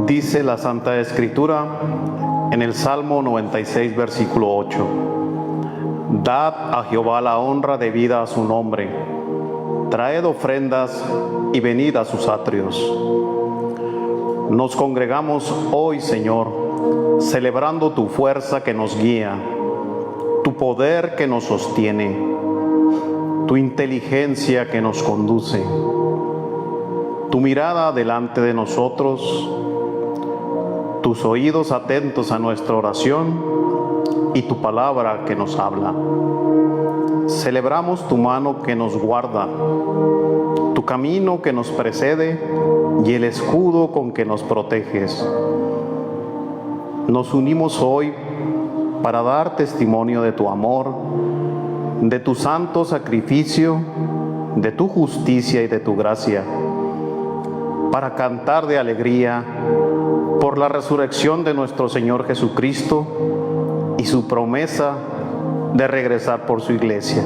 Dice la Santa Escritura en el Salmo 96, versículo 8. Dad a Jehová la honra debida a su nombre. Traed ofrendas y venid a sus atrios. Nos congregamos hoy, Señor, celebrando tu fuerza que nos guía, tu poder que nos sostiene, tu inteligencia que nos conduce, tu mirada delante de nosotros, tus oídos atentos a nuestra oración y tu palabra que nos habla. Celebramos tu mano que nos guarda, tu camino que nos precede y el escudo con que nos proteges. Nos unimos hoy para dar testimonio de tu amor, de tu santo sacrificio, de tu justicia y de tu gracia, para cantar de alegría por la resurrección de nuestro Señor Jesucristo y su promesa de regresar por su iglesia.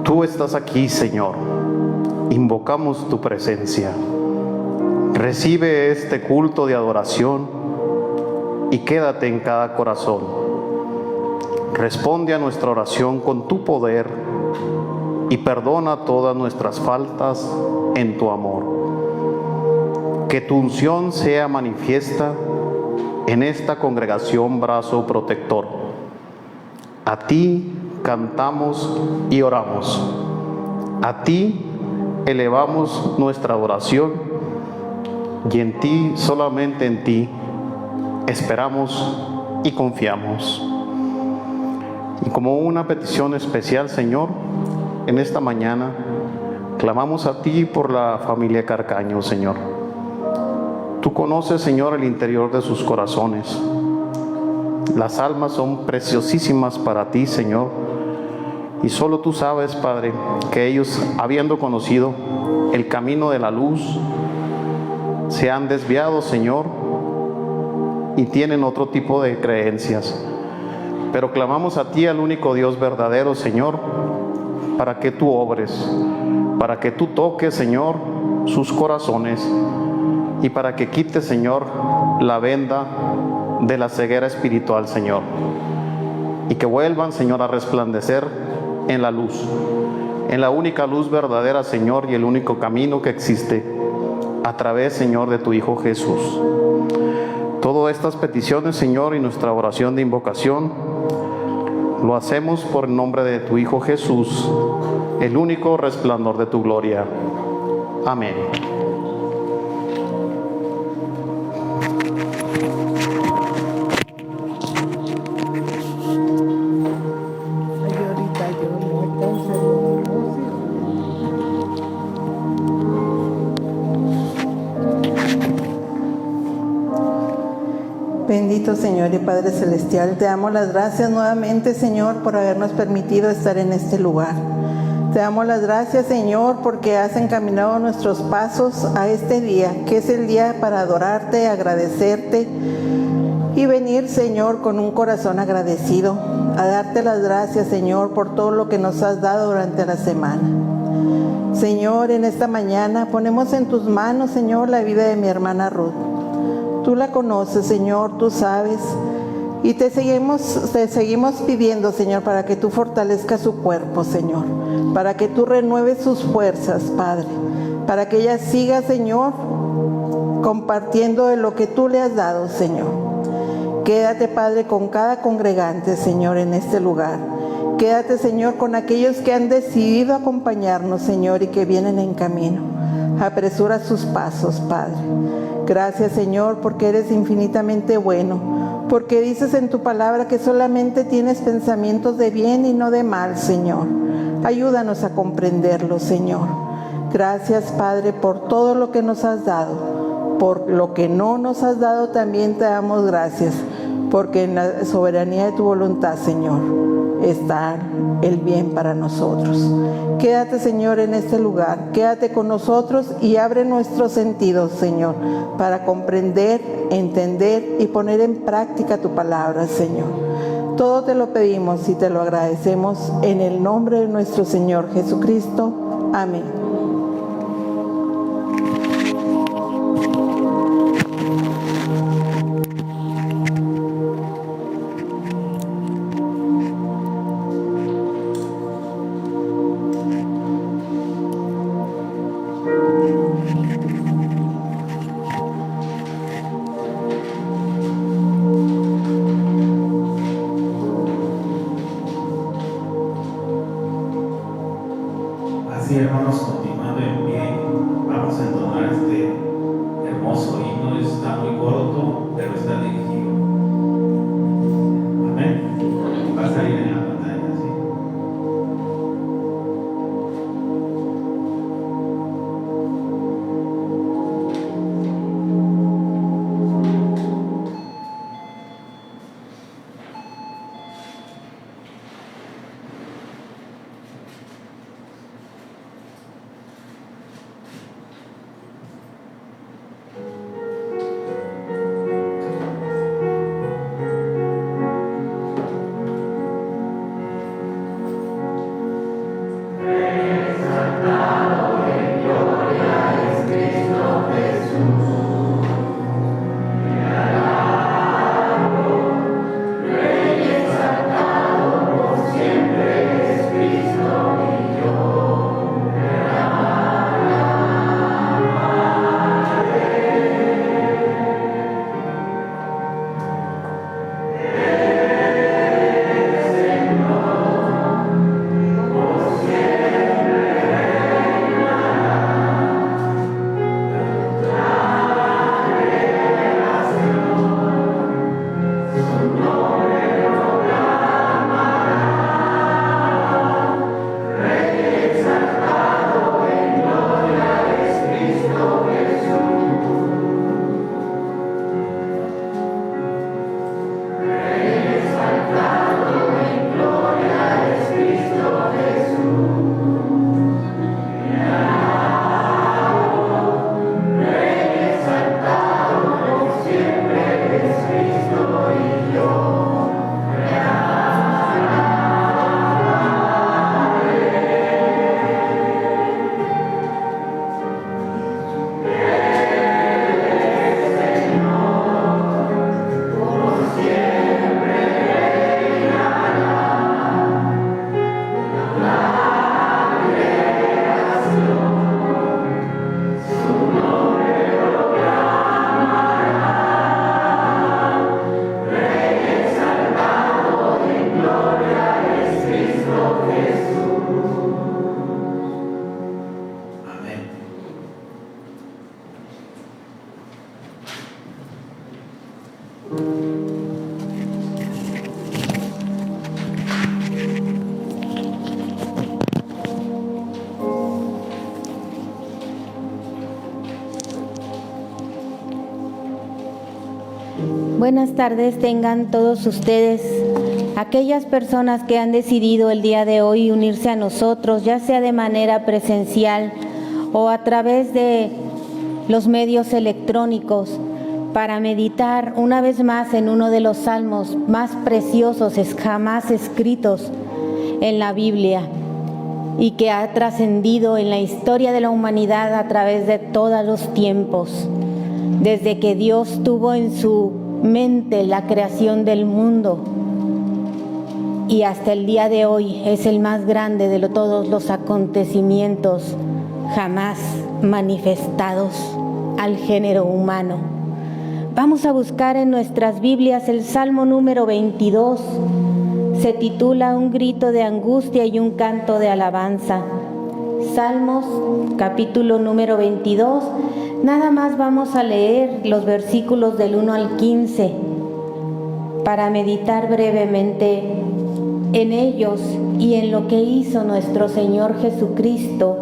Tú estás aquí, Señor. Invocamos tu presencia. Recibe este culto de adoración y quédate en cada corazón. Responde a nuestra oración con tu poder y perdona todas nuestras faltas en tu amor. Que tu unción sea manifiesta en esta congregación, brazo protector. A ti cantamos y oramos. A ti elevamos nuestra oración y en ti, solamente en ti, esperamos y confiamos. Y como una petición especial, Señor, en esta mañana clamamos a ti por la familia Carcaño, Señor. Tú conoces, Señor, el interior de sus corazones. Las almas son preciosísimas para ti, Señor. Y solo tú sabes, Padre, que ellos, habiendo conocido el camino de la luz, se han desviado, Señor, y tienen otro tipo de creencias. Pero clamamos a ti, al único Dios verdadero, Señor, para que tú obres, para que tú toques, Señor, sus corazones y para que quites, Señor, la venda de la ceguera espiritual, Señor, y que vuelvan, Señor, a resplandecer en la luz, en la única luz verdadera, Señor, y el único camino que existe a través, Señor, de tu Hijo Jesús. Todas estas peticiones, Señor, y nuestra oración de invocación lo hacemos por el nombre de tu Hijo Jesús, el único resplandor de tu gloria. Amén. Bendito Señor y Padre Celestial, te damos las gracias nuevamente, Señor, por habernos permitido estar en este lugar. Te damos las gracias, Señor, porque has encaminado nuestros pasos a este día, que es el día para adorarte, agradecerte y venir, Señor, con un corazón agradecido, a darte las gracias, Señor, por todo lo que nos has dado durante la semana. Señor, en esta mañana ponemos en tus manos, Señor, la vida de mi hermana Ruth. Tú la conoces, Señor, tú sabes, y te seguimos pidiendo, Señor, para que tú fortalezcas su cuerpo, Señor, para que tú renueves sus fuerzas, Padre, para que ella siga, Señor, compartiendo de lo que tú le has dado, Señor. Quédate, Padre, con cada congregante, Señor, en este lugar. Quédate, Señor, con aquellos que han decidido acompañarnos, Señor, y que vienen en camino. Apresura sus pasos, Padre. Gracias, Señor, porque eres infinitamente bueno, porque dices en tu palabra que solamente tienes pensamientos de bien y no de mal, Señor. Ayúdanos a comprenderlo, Señor. Gracias, Padre, por todo lo que nos has dado. Por lo que no nos has dado también te damos gracias, porque en la soberanía de tu voluntad, Señor, está el bien para nosotros. Quédate, Señor, en este lugar, quédate con nosotros y abre nuestros sentidos, Señor, para comprender, entender y poner en práctica tu palabra, Señor. Todo te lo pedimos y te lo agradecemos en el nombre de nuestro Señor Jesucristo. Amén. Buenas tardes tengan todos ustedes, aquellas personas que han decidido el día de hoy unirse a nosotros, ya sea de manera presencial o a través de los medios electrónicos, para meditar una vez más en uno de los salmos más preciosos jamás escritos en la Biblia y que ha trascendido en la historia de la humanidad a través de todos los tiempos. Desde que Dios tuvo en su mente la creación del mundo y hasta el día de hoy es el más grande de todos los acontecimientos jamás manifestados al género humano. Vamos a buscar en nuestras Biblias el Salmo número 22. Se titula Un grito de angustia y un canto de alabanza. Salmos, capítulo número 22. Nada más vamos a leer los versículos del 1 al 15 para meditar brevemente en ellos y en lo que hizo nuestro Señor Jesucristo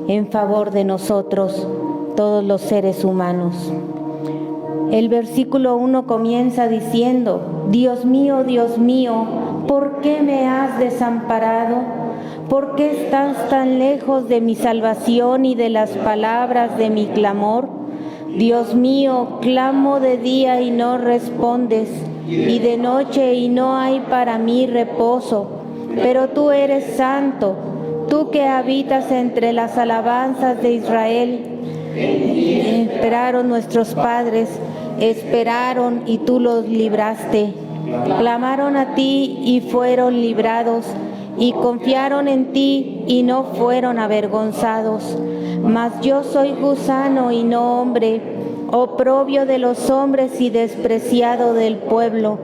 en favor de nosotros, todos los seres humanos. El versículo 1 comienza diciendo: Dios mío, ¿por qué me has desamparado? ¿Por qué estás tan lejos de mi salvación y de las palabras de mi clamor? Dios mío, clamo de día y no respondes, y de noche y no hay para mí reposo. Pero tú eres santo, tú que habitas entre las alabanzas de Israel. Esperaron nuestros padres, esperaron y tú los libraste. Clamaron a ti y fueron librados, y confiaron en ti y no fueron avergonzados. Mas yo soy gusano y no hombre, oprobio de los hombres y despreciado del pueblo.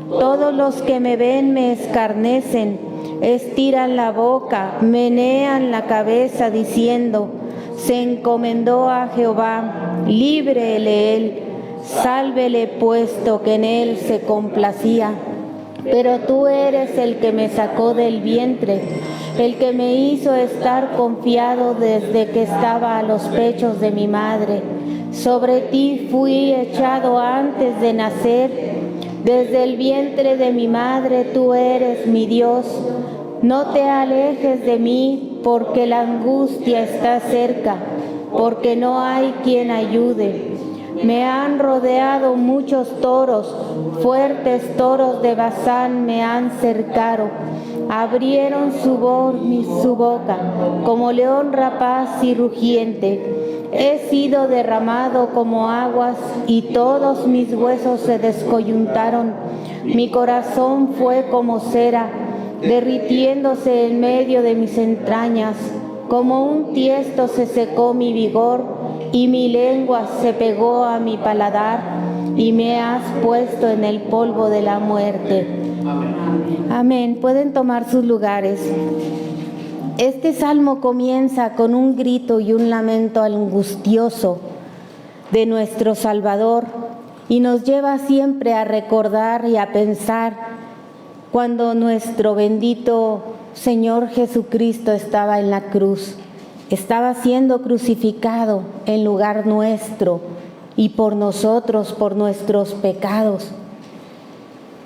Todos los que me ven me escarnecen, estiran la boca, menean la cabeza diciendo: se encomendó a Jehová, líbrele él, sálvele puesto que en él se complacía. Pero tú eres el que me sacó del vientre, el que me hizo estar confiado desde que estaba a los pechos de mi madre. Sobre ti fui echado antes de nacer, desde el vientre de mi madre tú eres mi Dios. No te alejes de mí, porque la angustia está cerca, porque no hay quien ayude. Me han rodeado muchos toros, fuertes toros de Basán me han cercado. Abrieron su boca como león rapaz y rugiente. He sido derramado como aguas y todos mis huesos se descoyuntaron. Mi corazón fue como cera, derritiéndose en medio de mis entrañas. Como un tiesto se secó mi vigor y mi lengua se pegó a mi paladar, y me has puesto en el polvo de la muerte. Amén. Pueden tomar sus lugares. Este salmo comienza con un grito y un lamento angustioso de nuestro Salvador y nos lleva siempre a recordar y a pensar cuando nuestro bendito Señor Jesucristo estaba en la cruz, estaba siendo crucificado en lugar nuestro y por nosotros, por nuestros pecados.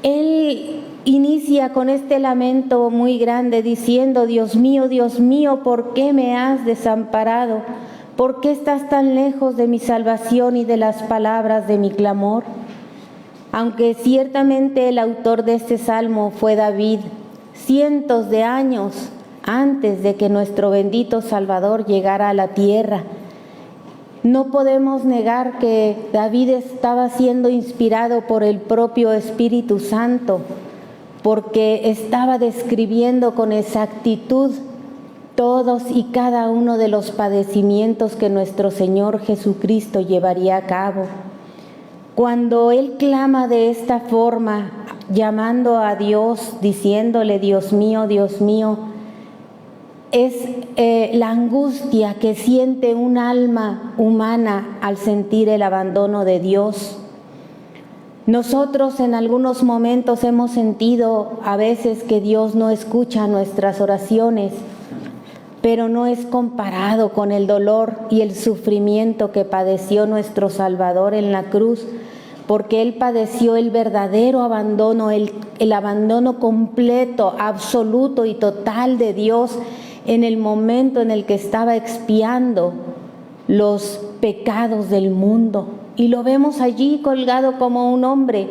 Él inicia con este lamento muy grande diciendo: Dios mío, ¿por qué me has desamparado? ¿Por qué estás tan lejos de mi salvación y de las palabras de mi clamor? Aunque ciertamente el autor de este salmo fue David, cientos de años antes de que nuestro bendito Salvador llegara a la tierra, no podemos negar que David estaba siendo inspirado por el propio Espíritu Santo, porque estaba describiendo con exactitud todos y cada uno de los padecimientos que nuestro Señor Jesucristo llevaría a cabo. Cuando Él clama de esta forma, llamando a Dios, diciéndole: Dios mío, es la angustia que siente un alma humana al sentir el abandono de Dios. Nosotros en algunos momentos hemos sentido a veces que Dios no escucha nuestras oraciones, pero no es comparado con el dolor y el sufrimiento que padeció nuestro Salvador en la cruz, porque Él padeció el verdadero abandono, el abandono completo, absoluto y total de Dios en el momento en el que estaba expiando los pecados del mundo. Y lo vemos allí colgado como un hombre,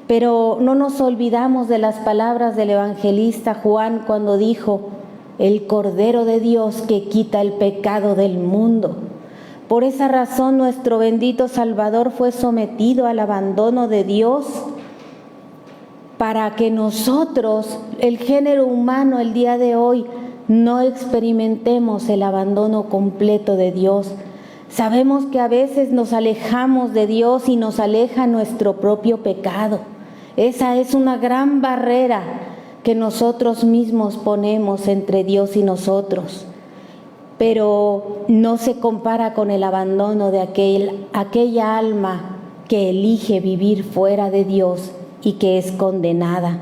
pero no nos olvidamos de las palabras del evangelista Juan cuando dijo: el Cordero de Dios que quita el pecado del mundo. Por esa razón nuestro bendito Salvador fue sometido al abandono de Dios, para que nosotros, el género humano, el día de hoy, no experimentemos el abandono completo de Dios. Sabemos que a veces nos alejamos de Dios y nos aleja nuestro propio pecado. Esa es una gran barrera que nosotros mismos ponemos entre Dios y nosotros. Pero no se compara con el abandono de aquella alma que elige vivir fuera de Dios y que es condenada.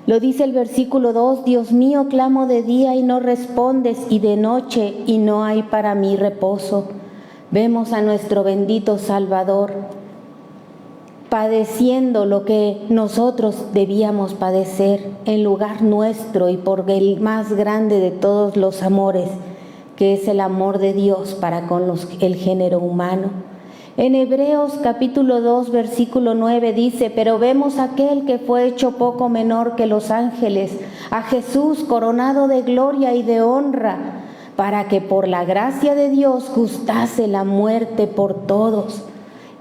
Lo dice el versículo 2: Dios mío, clamo de día y no respondes, y de noche y no hay para mí reposo. Vemos a nuestro bendito Salvador padeciendo lo que nosotros debíamos padecer en lugar nuestro y por el más grande de todos los amores, que es el amor de Dios para con el género humano. En Hebreos capítulo 2 versículo 9 dice: pero vemos a aquel que fue hecho poco menor que los ángeles, a Jesús coronado de gloria y de honra, para que por la gracia de Dios gustase la muerte por todos.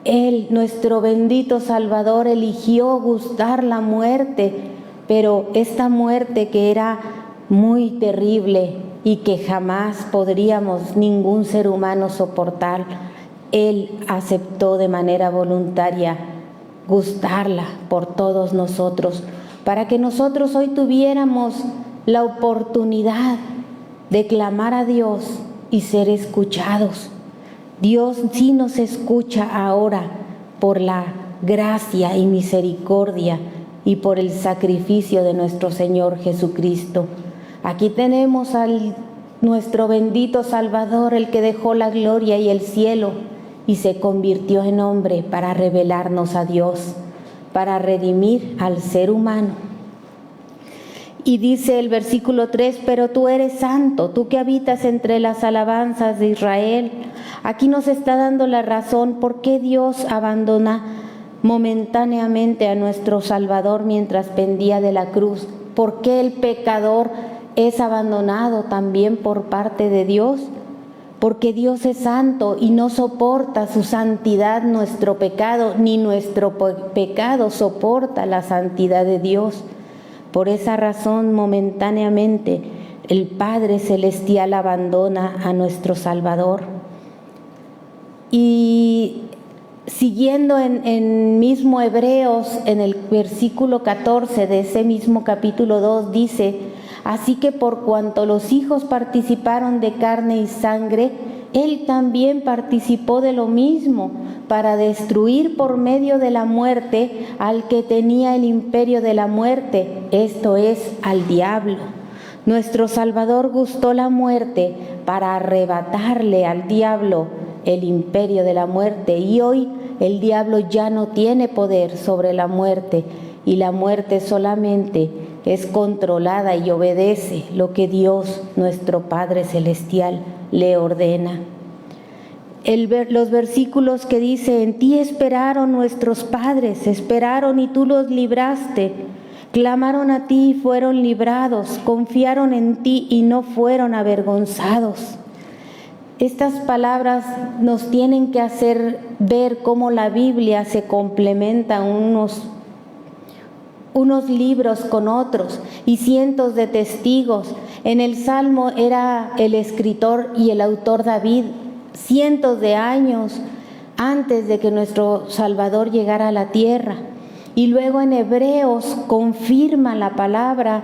Él, nuestro bendito Salvador, eligió gustar la muerte, pero esta muerte que era muy terrible y que jamás podríamos ningún ser humano soportar, Él aceptó de manera voluntaria gustarla por todos nosotros, para que nosotros hoy tuviéramos la oportunidad de clamar a Dios y ser escuchados. Dios sí nos escucha ahora por la gracia y misericordia y por el sacrificio de nuestro Señor Jesucristo. Aquí tenemos a nuestro bendito Salvador, el que dejó la gloria y el cielo y se convirtió en hombre para revelarnos a Dios, para redimir al ser humano. Y dice el versículo 3: pero tú eres santo, tú que habitas entre las alabanzas de Israel. Aquí nos está dando la razón por qué Dios abandona momentáneamente a nuestro Salvador mientras pendía de la cruz. ¿Por qué el pecador es abandonado también por parte de Dios? Porque Dios es santo y no soporta su santidad nuestro pecado, ni nuestro pecado soporta la santidad de Dios. Por esa razón, momentáneamente, el Padre Celestial abandona a nuestro Salvador. Y siguiendo en mismo Hebreos, en el versículo 14 de ese mismo capítulo 2, dice: así que por cuanto los hijos participaron de carne y sangre, Él también participó de lo mismo, para destruir por medio de la muerte al que tenía el imperio de la muerte, esto es, al diablo. Nuestro Salvador gustó la muerte para arrebatarle al diablo el imperio de la muerte, y hoy el diablo ya no tiene poder sobre la muerte, y la muerte solamente es controlada y obedece lo que Dios, nuestro Padre Celestial, le ordena. Los versículos que dice: en ti esperaron nuestros padres, esperaron y tú los libraste, clamaron a ti y fueron librados, confiaron en ti y no fueron avergonzados. Estas palabras nos tienen que hacer ver cómo la Biblia se complementa unos libros con otros y cientos de testigos. En el Salmo era el escritor y el autor David, cientos de años antes de que nuestro Salvador llegara a la tierra. Y luego en Hebreos confirma la palabra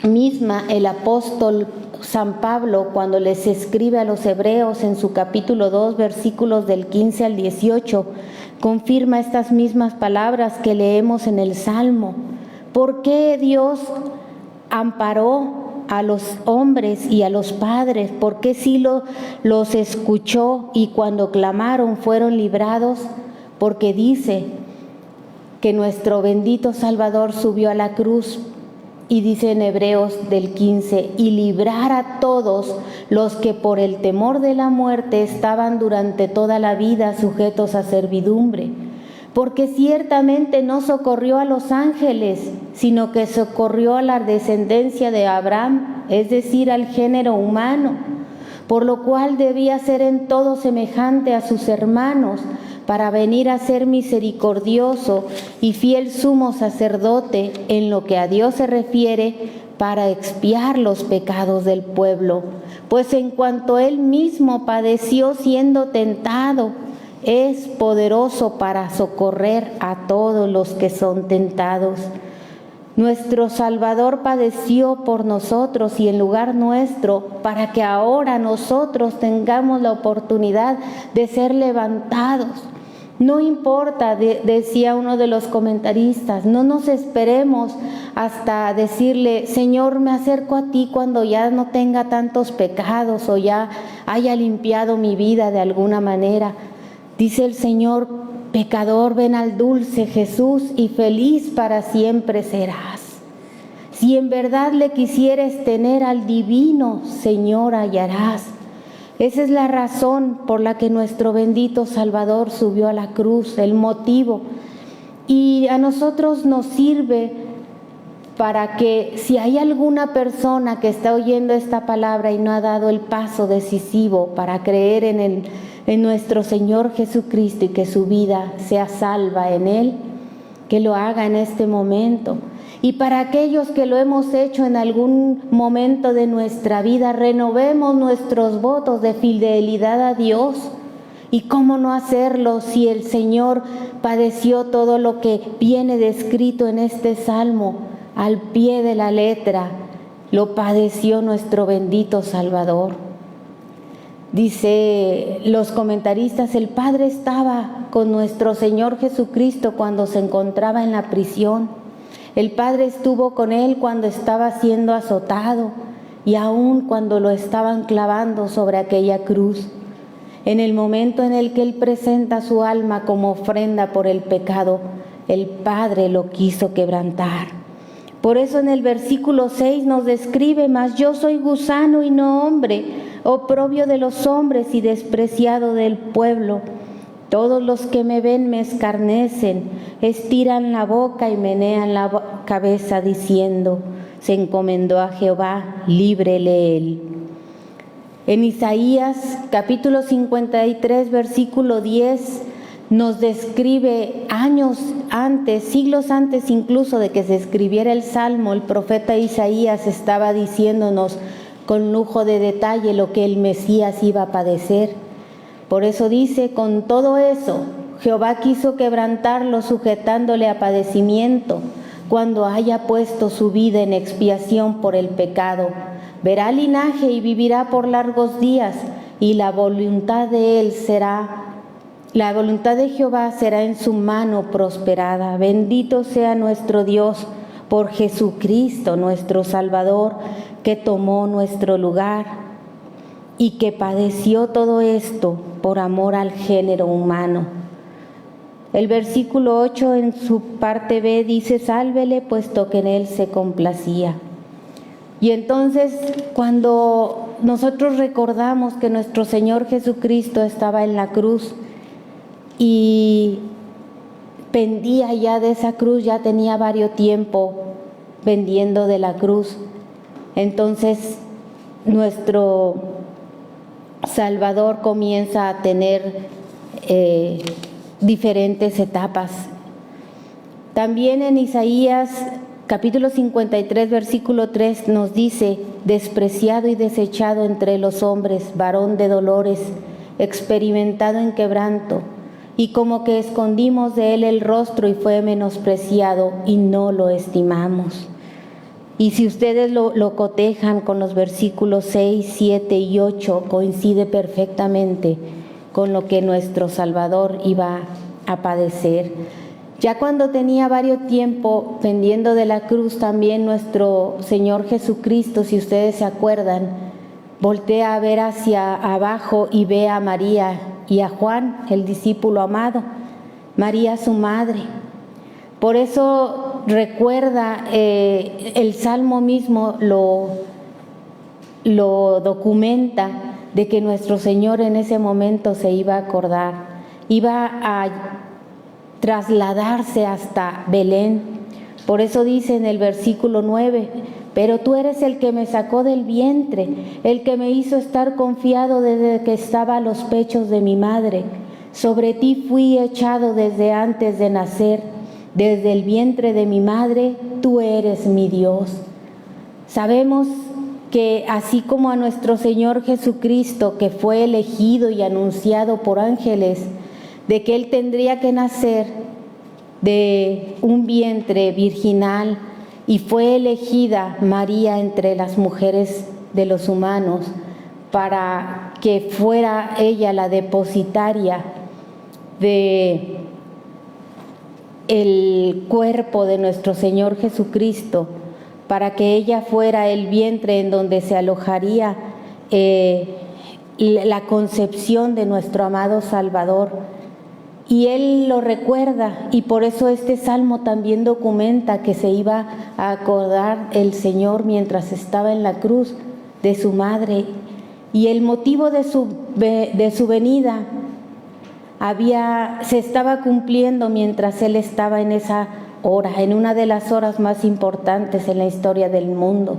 misma el apóstol San Pablo cuando les escribe a los hebreos en su capítulo 2, versículos del 15 al 18, confirma estas mismas palabras que leemos en el Salmo. ¿Por qué Dios amparó a los hombres y a los padres? ¿Por qué sí los escuchó y cuando clamaron fueron librados? porque dice que nuestro bendito Salvador subió a la cruz, y dice en Hebreos del 15, y librar a todos los que por el temor de la muerte estaban durante toda la vida sujetos a servidumbre, porque ciertamente no socorrió a los ángeles, sino que socorrió a la descendencia de Abraham, es decir, al género humano, por lo cual debía ser en todo semejante a sus hermanos, para venir a ser misericordioso y fiel sumo sacerdote en lo que a Dios se refiere, para expiar los pecados del pueblo. Pues en cuanto Él mismo padeció siendo tentado, es poderoso para socorrer a todos los que son tentados. Nuestro Salvador padeció por nosotros y en lugar nuestro, para que ahora nosotros tengamos la oportunidad de ser levantados. No importa, decía uno de los comentaristas, no nos esperemos hasta decirle, Señor, me acerco a ti cuando ya no tenga tantos pecados o ya haya limpiado mi vida de alguna manera. Dice el Señor, pecador, ven al dulce Jesús y feliz para siempre serás. Si en verdad le quisieres tener al divino Señor hallarás. Esa es la razón por la que nuestro bendito Salvador subió a la cruz, el motivo. Y a nosotros nos sirve para que si hay alguna persona que está oyendo esta palabra y no ha dado el paso decisivo para creer en nuestro Señor Jesucristo y que su vida sea salva en Él, que lo haga en este momento. Y para aquellos que lo hemos hecho en algún momento de nuestra vida, renovemos nuestros votos de fidelidad a Dios. ¿Y cómo no hacerlo si el Señor padeció todo lo que viene descrito en este salmo? Al pie de la letra, lo padeció nuestro bendito Salvador. Dice los comentaristas, el Padre estaba con nuestro Señor Jesucristo cuando se encontraba en la prisión. El Padre estuvo con Él cuando estaba siendo azotado y aún cuando lo estaban clavando sobre aquella cruz. En el momento en el que Él presenta su alma como ofrenda por el pecado, el Padre lo quiso quebrantar. Por eso en el versículo 6 nos describe, mas yo soy gusano y no hombre, oprobio de los hombres y despreciado del pueblo. Todos los que me ven me escarnecen, estiran la boca y menean la cabeza diciendo, se encomendó a Jehová, líbrele él. En Isaías capítulo 53, versículo 10, nos describe años antes, siglos antes incluso de que se escribiera el Salmo, el profeta Isaías estaba diciéndonos con lujo de detalle lo que el Mesías iba a padecer. Por eso dice, con todo eso, Jehová quiso quebrantarlo sujetándole a padecimiento, cuando haya puesto su vida en expiación por el pecado. Verá linaje y vivirá por largos días, y la voluntad de Jehová será en su mano prosperada. Bendito sea nuestro Dios por Jesucristo, nuestro Salvador, que tomó nuestro lugar y que padeció todo esto por amor al género humano. El versículo 8 en su parte B dice, sálvele puesto que en él se complacía. Y entonces cuando nosotros recordamos que nuestro Señor Jesucristo estaba en la cruz y pendía ya de esa cruz, ya tenía varios tiempo pendiendo de la cruz, entonces nuestro Salvador comienza a tener diferentes etapas. También en Isaías capítulo 53 versículo 3 nos dice, despreciado y desechado entre los hombres, varón de dolores, experimentado en quebranto, y como que escondimos de él el rostro y fue menospreciado y no lo estimamos. Y si ustedes lo cotejan con los versículos 6, 7 y 8, coincide perfectamente con lo que nuestro Salvador iba a padecer. Ya cuando tenía varios tiempo pendiendo de la cruz, también nuestro Señor Jesucristo, si ustedes se acuerdan, voltea a ver hacia abajo y ve a María y a Juan, el discípulo amado, María su madre. Por eso recuerda, el Salmo mismo lo documenta, de que nuestro Señor en ese momento se iba a acordar, iba a trasladarse hasta Belén. Por eso dice en el versículo 9, pero tú eres el que me sacó del vientre, el que me hizo estar confiado desde que estaba a los pechos de mi madre. Sobre ti fui echado desde antes de nacer, desde el vientre de mi madre, tú eres mi Dios. Sabemos que así como a nuestro Señor Jesucristo, que fue elegido y anunciado por ángeles, de que Él tendría que nacer de un vientre virginal, y fue elegida María entre las mujeres de los humanos para que fuera ella la depositaria de el cuerpo de nuestro Señor Jesucristo, para que ella fuera el vientre en donde se alojaría la concepción de nuestro amado Salvador. Y Él lo recuerda, y por eso este salmo también documenta que se iba a acordar el Señor mientras estaba en la cruz de su madre. Y el motivo de su venida se estaba cumpliendo mientras Él estaba en esa hora, en una de las horas más importantes en la historia del mundo.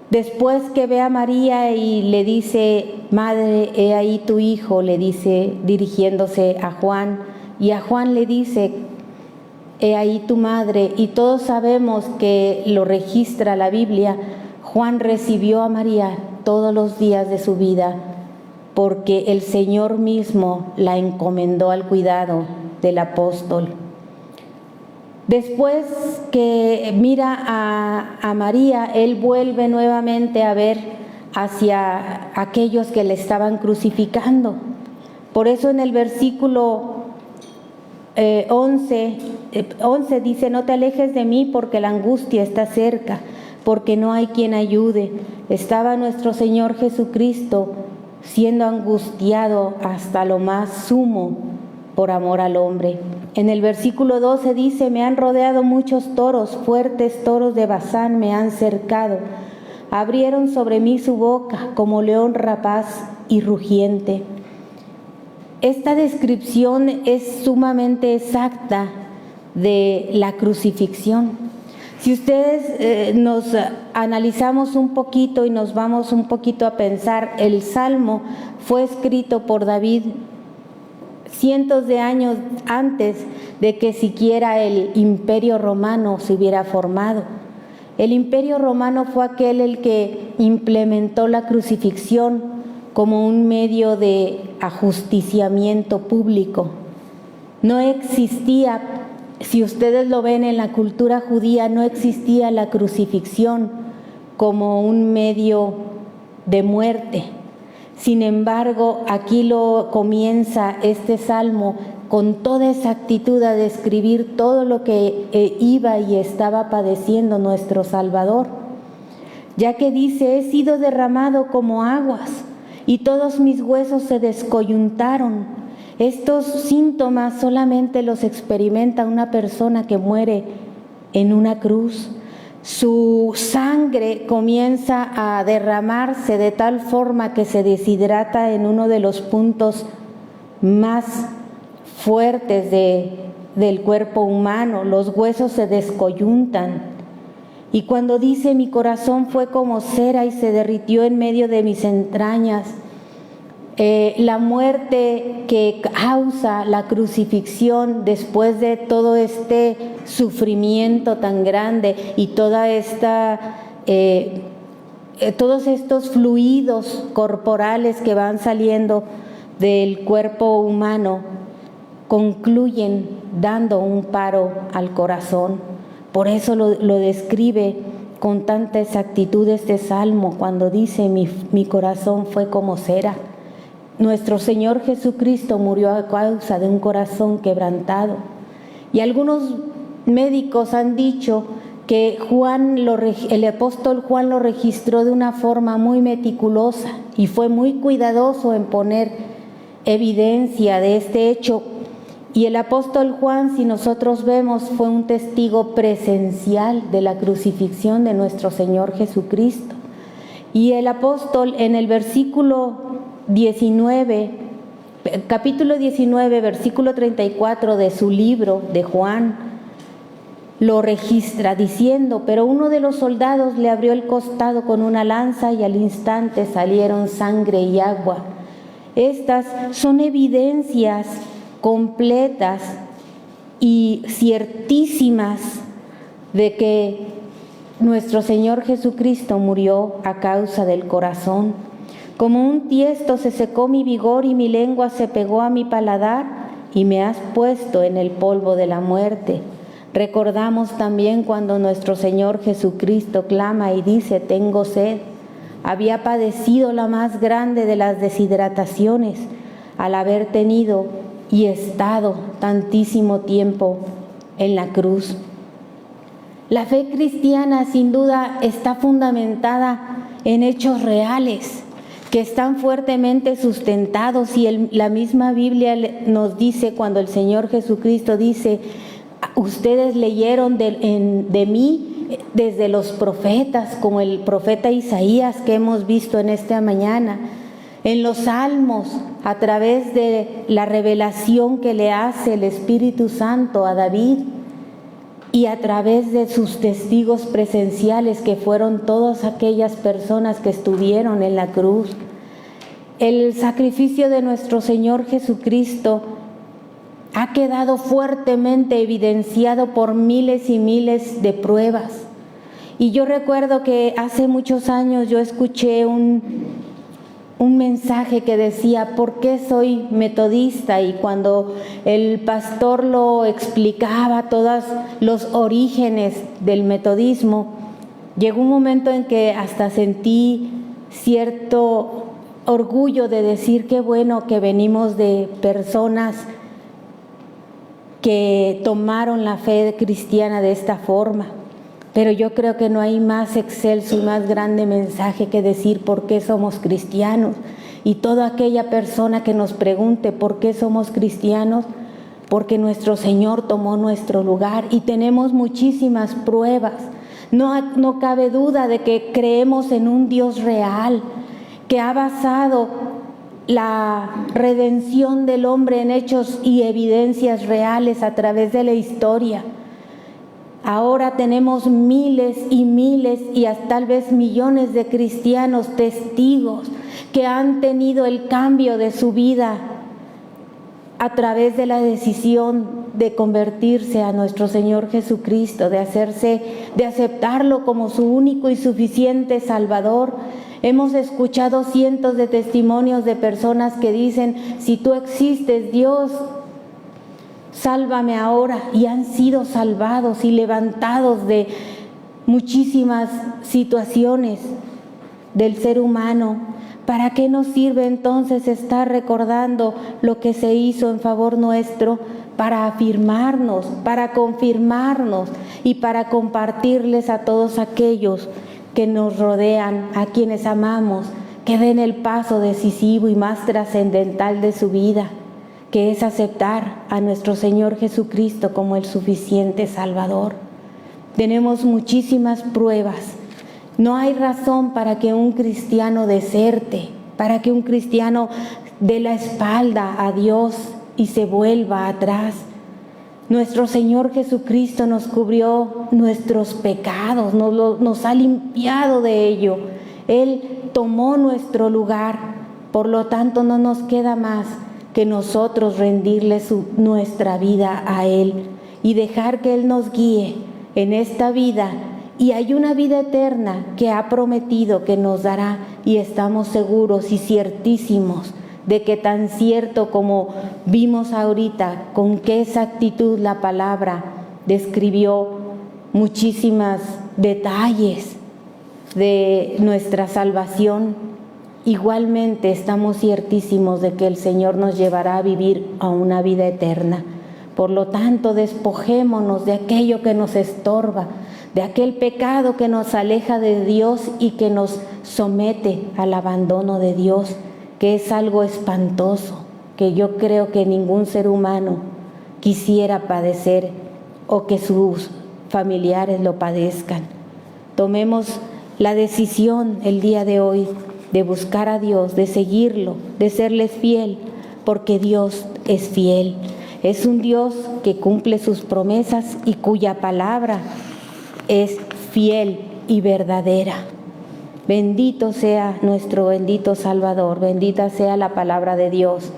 Después que ve a María y le dice, madre, he ahí tu hijo, le dice dirigiéndose a Juan, y a Juan le dice, he ahí tu madre, y todos sabemos que lo registra la Biblia, Juan recibió a María todos los días de su vida, porque el Señor mismo la encomendó al cuidado del apóstol. Después que mira a María, él vuelve nuevamente a ver hacia aquellos que le estaban crucificando. Por eso en el versículo 11 dice, no te alejes de mí porque la angustia está cerca, porque no hay quien ayude. Estaba nuestro Señor Jesucristo siendo angustiado hasta lo más sumo por amor al hombre. En el versículo 12 dice, me han rodeado muchos toros, fuertes toros de Basán me han cercado. Abrieron sobre mí su boca como león rapaz y rugiente. Esta descripción es sumamente exacta de la crucifixión. Si ustedes nos analizamos un poquito y nos vamos un poquito a pensar, el Salmo fue escrito por David cientos de años antes de que siquiera el Imperio Romano se hubiera formado. El Imperio Romano fue aquel el que implementó la crucifixión como un medio de ajusticiamiento público. No existía, si ustedes lo ven en la cultura judía, no existía la crucifixión como un medio de muerte. Sin embargo, aquí lo comienza este salmo con toda exactitud a describir todo lo que iba y estaba padeciendo nuestro Salvador, ya que dice, he sido derramado como aguas y todos mis huesos se descoyuntaron. Estos síntomas solamente los experimenta una persona que muere en una cruz. Su sangre comienza a derramarse de tal forma que se deshidrata en uno de los puntos más fuertes del cuerpo humano. Los huesos se descoyuntan. Y cuando dice, mi corazón fue como cera y se derritió en medio de mis entrañas, la muerte que causa la crucifixión después de todo este sufrimiento tan grande y todos estos fluidos corporales que van saliendo del cuerpo humano concluyen dando un paro al corazón. Por eso lo describe con tanta exactitud este salmo cuando dice, mi corazón fue como cera. Nuestro Señor Jesucristo murió a causa de un corazón quebrantado. Y algunos médicos han dicho que el apóstol Juan lo registró de una forma muy meticulosa y fue muy cuidadoso en poner evidencia de este hecho. Y el apóstol Juan, si nosotros vemos, fue un testigo presencial de la crucifixión de nuestro Señor Jesucristo. Y el apóstol en el capítulo 19, versículo 34 de su libro de Juan, lo registra diciendo: pero uno de los soldados le abrió el costado con una lanza y al instante salieron sangre y agua. Estas son evidencias completas y ciertísimas de que nuestro Señor Jesucristo murió a causa del corazón. Como un tiesto se secó mi vigor y mi lengua se pegó a mi paladar, y me has puesto en el polvo de la muerte. Recordamos también cuando nuestro Señor Jesucristo clama y dice: tengo sed. Había padecido la más grande de las deshidrataciones al haber tenido y estado tantísimo tiempo en la cruz. La fe cristiana sin duda está fundamentada en hechos reales que están fuertemente sustentados, y la misma Biblia nos dice, cuando el Señor Jesucristo dice: ustedes leyeron de mí desde los profetas, como el profeta Isaías que hemos visto en esta mañana, en los Salmos, a través de la revelación que le hace el Espíritu Santo a David, y a través de sus testigos presenciales, que fueron todas aquellas personas que estuvieron en la cruz. El sacrificio de nuestro Señor Jesucristo ha quedado fuertemente evidenciado por miles y miles de pruebas. Y yo recuerdo que hace muchos años yo escuché un mensaje que decía: ¿por qué soy metodista? Y cuando el pastor lo explicaba, todos los orígenes del metodismo, llegó un momento en que hasta sentí cierto orgullo de decir: qué bueno que venimos de personas que tomaron la fe cristiana de esta forma. Pero yo creo que no hay más excelso y más grande mensaje que decir por qué somos cristianos. Y toda aquella persona que nos pregunte por qué somos cristianos, porque nuestro Señor tomó nuestro lugar y tenemos muchísimas pruebas. No cabe duda de que creemos en un Dios real, que ha basado la redención del hombre en hechos y evidencias reales a través de la historia. Ahora tenemos miles y miles y hasta tal vez millones de cristianos testigos que han tenido el cambio de su vida a través de la decisión de convertirse a nuestro Señor Jesucristo, de aceptarlo como su único y suficiente Salvador. Hemos escuchado cientos de testimonios de personas que dicen: si tú existes, Dios, sálvame ahora, y han sido salvados y levantados de muchísimas situaciones del ser humano. ¿Para qué nos sirve entonces estar recordando lo que se hizo en favor nuestro? Para afirmarnos, para confirmarnos y para compartirles a todos aquellos que nos rodean, a quienes amamos, que den el paso decisivo y más trascendental de su vida, que es aceptar a nuestro Señor Jesucristo como el suficiente Salvador. Tenemos muchísimas pruebas. No hay razón para que un cristiano deserte, para que un cristiano dé la espalda a Dios y se vuelva atrás. Nuestro Señor Jesucristo nos cubrió nuestros pecados, nos ha limpiado de ello. Él tomó nuestro lugar, por lo tanto no nos queda más que nosotros rendirle nuestra vida a Él y dejar que Él nos guíe en esta vida. Y hay una vida eterna que ha prometido que nos dará, y estamos seguros y ciertísimos de que, tan cierto como vimos ahorita, con qué exactitud la palabra describió muchísimos detalles de nuestra salvación, igualmente estamos ciertísimos de que el Señor nos llevará a vivir a una vida eterna. Por lo tanto, despojémonos de aquello que nos estorba, de aquel pecado que nos aleja de Dios y que nos somete al abandono de Dios, que es algo espantoso, que yo creo que ningún ser humano quisiera padecer o que sus familiares lo padezcan. Tomemos la decisión el día de hoy de buscar a Dios, de seguirlo, de serles fiel, porque Dios es fiel. Es un Dios que cumple sus promesas y cuya palabra es fiel y verdadera. Bendito sea nuestro bendito Salvador, bendita sea la palabra de Dios.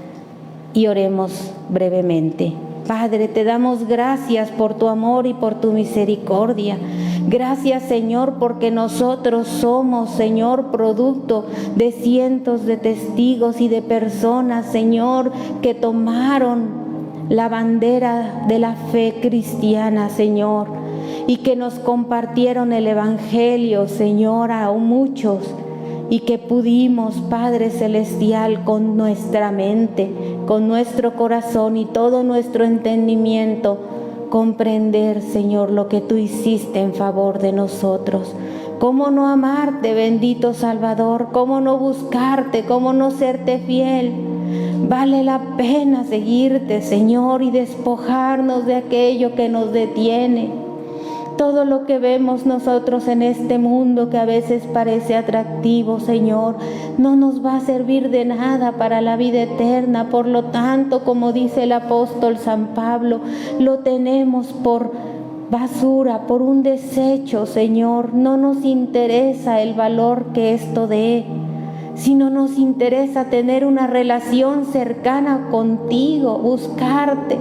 Y oremos brevemente. Padre, te damos gracias por tu amor y por tu misericordia. Gracias, Señor, porque nosotros somos, Señor, producto de cientos de testigos y de personas, Señor, que tomaron la bandera de la fe cristiana, Señor, y que nos compartieron el Evangelio, Señor, a muchos, y que pudimos, Padre Celestial, con nuestra mente, con nuestro corazón y todo nuestro entendimiento, comprender, Señor, lo que tú hiciste en favor de nosotros. ¿Cómo no amarte, bendito Salvador? ¿Cómo no buscarte? ¿Cómo no serte fiel? Vale la pena seguirte, Señor, y despojarnos de aquello que nos detiene. Todo lo que vemos nosotros en este mundo que a veces parece atractivo, Señor, no nos va a servir de nada para la vida eterna. Por lo tanto, como dice el apóstol San Pablo, lo tenemos por basura, por un desecho, Señor. No nos interesa el valor que esto dé, sino nos interesa tener una relación cercana contigo, buscarte,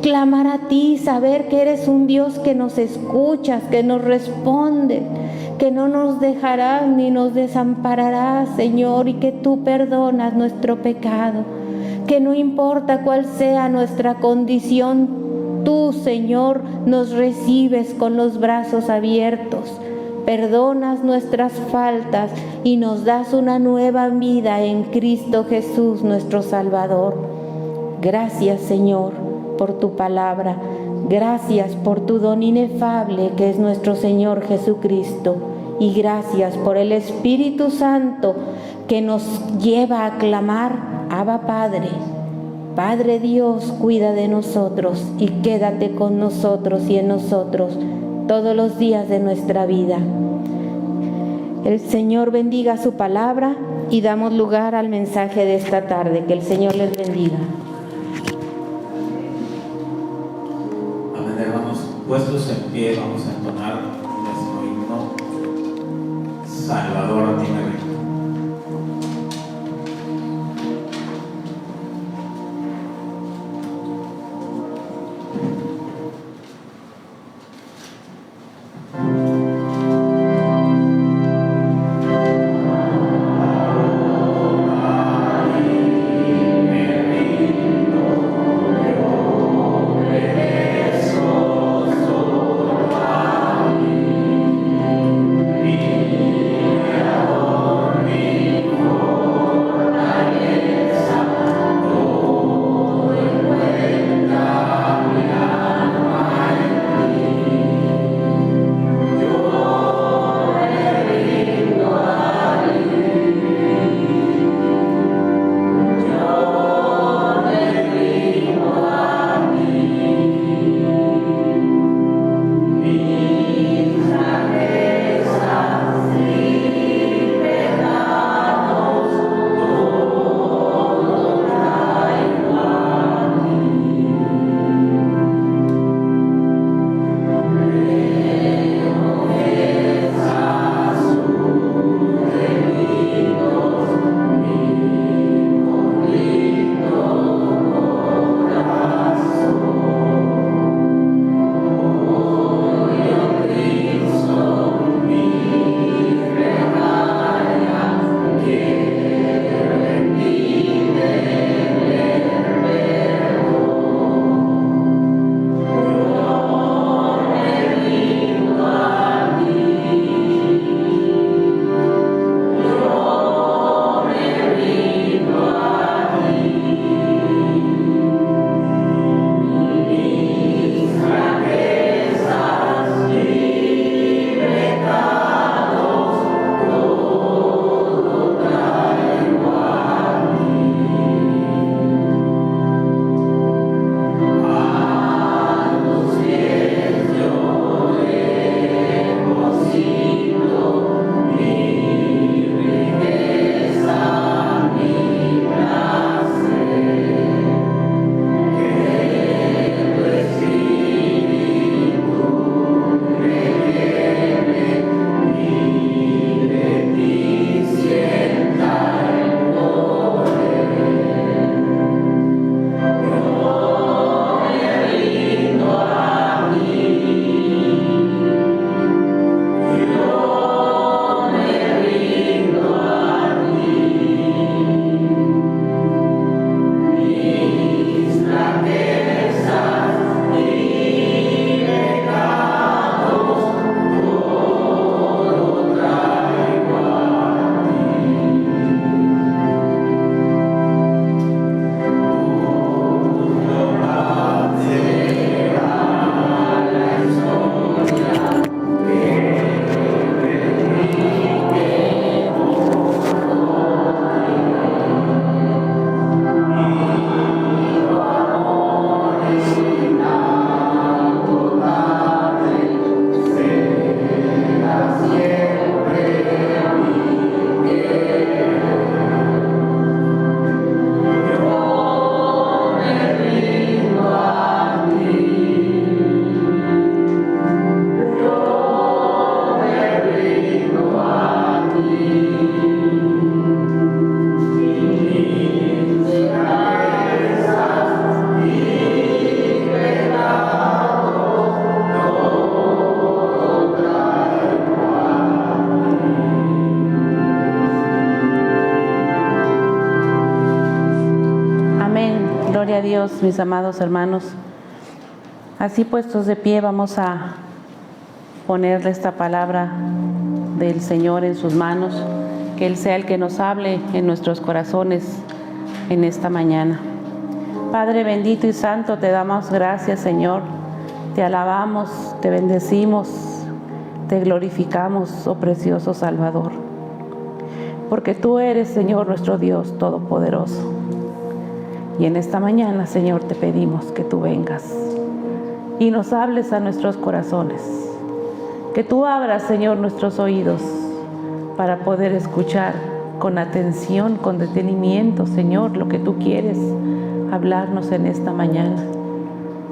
clamar a ti, saber que eres un Dios que nos escuchas, que nos responde, que no nos dejarás ni nos desampararás, Señor, y que tú perdonas nuestro pecado, que no importa cuál sea nuestra condición, tú, Señor, nos recibes con los brazos abiertos. Perdonas nuestras faltas y nos das una nueva vida en Cristo Jesús, nuestro Salvador. Gracias, Señor, por tu palabra. Gracias por tu don inefable que es nuestro Señor Jesucristo. Y gracias por el Espíritu Santo que nos lleva a clamar: Abba, Padre. Padre Dios, cuida de nosotros y quédate con nosotros y en nosotros todos los días de nuestra vida. El Señor bendiga su palabra y damos lugar al mensaje de esta tarde. Que el Señor les bendiga. Amén, hermanos. Puestos en pie, vamos a entonar nuestro himno Salvador, a ti me rindo. Amén. Dios, mis amados hermanos, así puestos de pie vamos a ponerle esta palabra del Señor en sus manos, que Él sea el que nos hable en nuestros corazones en esta mañana. Padre bendito y santo, te damos gracias, Señor, te alabamos, te bendecimos, te glorificamos, oh precioso Salvador, porque tú eres, Señor, nuestro Dios todopoderoso. Y en esta mañana, Señor, te pedimos que tú vengas y nos hables a nuestros corazones, que tú abras, Señor, nuestros oídos para poder escuchar con atención, con detenimiento, Señor, lo que tú quieres hablarnos en esta mañana.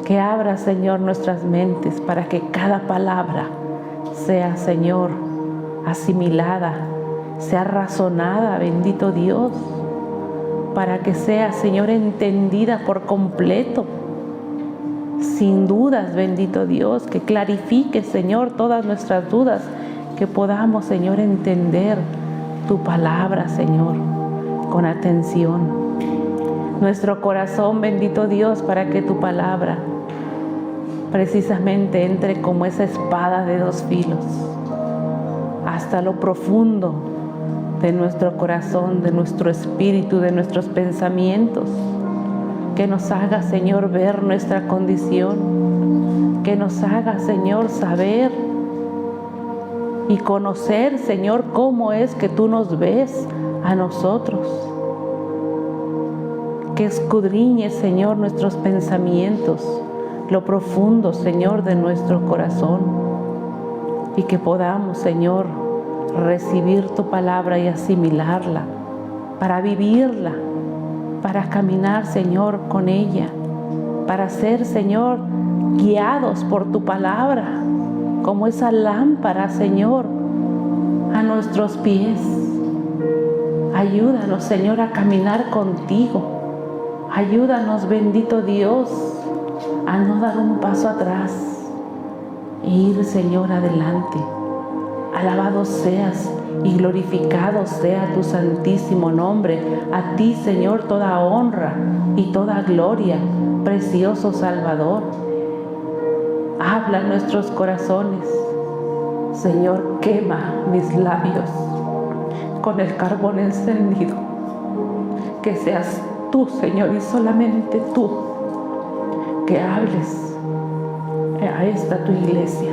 Que abras, Señor, nuestras mentes para que cada palabra sea, Señor, asimilada, sea razonada, bendito Dios, para que sea, Señor, entendida por completo, sin dudas, bendito Dios, que clarifique, Señor, todas nuestras dudas, que podamos, Señor, entender tu palabra, Señor, con atención. Nuestro corazón, bendito Dios, para que tu palabra precisamente entre como esa espada de dos filos hasta lo profundo de nuestro corazón, de nuestro espíritu, de nuestros pensamientos. Que nos haga, Señor, ver nuestra condición. Que nos haga, Señor, saber y conocer, Señor, cómo es que tú nos ves a nosotros. Que escudriñes, Señor, nuestros pensamientos, lo profundo, Señor, de nuestro corazón. Y que podamos, Señor, recibir tu palabra y asimilarla, para vivirla, para caminar, Señor, con ella, para ser, Señor, guiados por tu palabra, como esa lámpara, Señor, a nuestros pies. Ayúdanos, Señor, a caminar contigo. Ayúdanos, bendito Dios, a no dar un paso atrás e ir, Señor, adelante. Alabado seas y glorificado sea tu santísimo nombre. A ti, Señor, toda honra y toda gloria, precioso Salvador. Habla en nuestros corazones. Señor, quema mis labios con el carbón encendido. Que seas tú, Señor, y solamente tú, que hables a esta tu iglesia.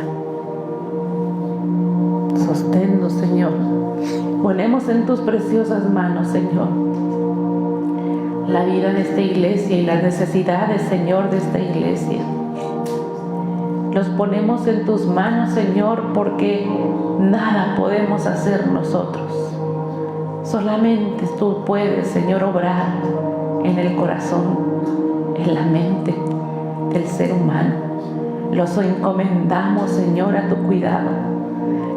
Sosténnos, Señor. Ponemos en tus preciosas manos, Señor, la vida de esta iglesia y las necesidades, Señor, de esta iglesia. Los ponemos en tus manos, Señor, porque nada podemos hacer nosotros. Solamente tú puedes, Señor, obrar en el corazón, en la mente del ser humano. Los encomendamos, Señor, a tu cuidado.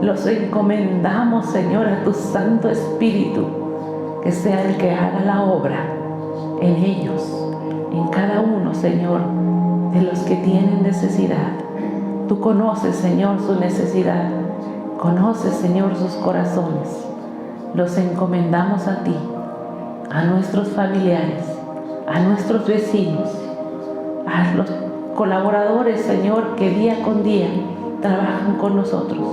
Los encomendamos, Señor, a tu Santo Espíritu, que sea el que haga la obra en ellos, en cada uno, Señor, de los que tienen necesidad. Tú conoces, Señor, su necesidad. Conoces, Señor, sus corazones. Los encomendamos a ti, a nuestros familiares, a nuestros vecinos, a los colaboradores, Señor, que día con día trabajan con nosotros.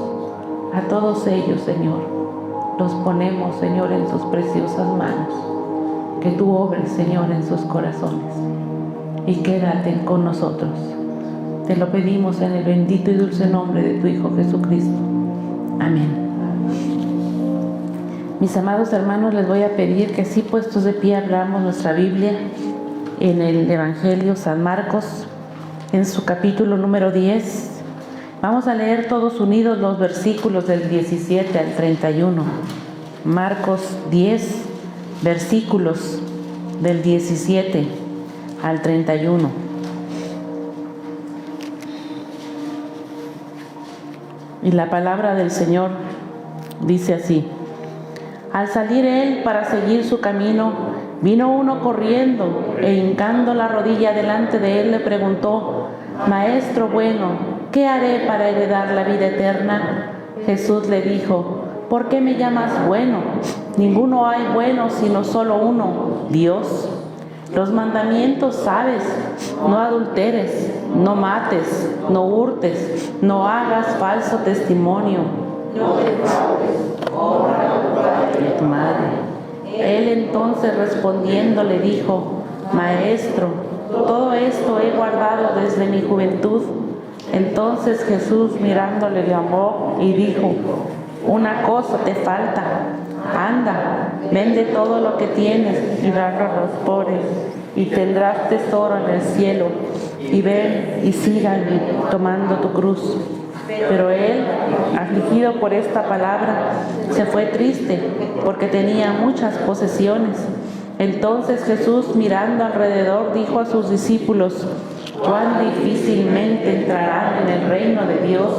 A todos ellos, Señor, los ponemos, Señor, en tus preciosas manos. Que tú obres, Señor, en sus corazones y quédate con nosotros. Te lo pedimos en el bendito y dulce nombre de tu Hijo Jesucristo. Amén. Mis amados hermanos, les voy a pedir que así puestos de pie abramos nuestra Biblia en el Evangelio San Marcos, en su capítulo número 10. Vamos a leer todos unidos los versículos del 17 al 31. Marcos 10, versículos del 17 al 31. Y la palabra del Señor dice así: Al salir él para seguir su camino, vino uno corriendo e hincando la rodilla delante de él le preguntó: Maestro bueno, ¿qué haré para heredar la vida eterna? Jesús le dijo: ¿Por qué me llamas bueno? Ninguno hay bueno sino solo uno, Dios. Los mandamientos sabes: no adulteres, no mates, no hurtes, no hagas falso testimonio, no defraudes, honra a tu padre y a tu madre. Él entonces respondiendo le dijo: Maestro, todo esto he guardado desde mi juventud. Entonces Jesús mirándole le amó y dijo: una cosa te falta. Anda, vende todo lo que tienes y dalo a los pobres, y tendrás tesoro en el cielo. Y ven y síganme tomando tu cruz. Pero él, afligido por esta palabra, se fue triste, porque tenía muchas posesiones. Entonces Jesús, mirando alrededor, dijo a sus discípulos: cuán difícilmente entrarán en el reino de Dios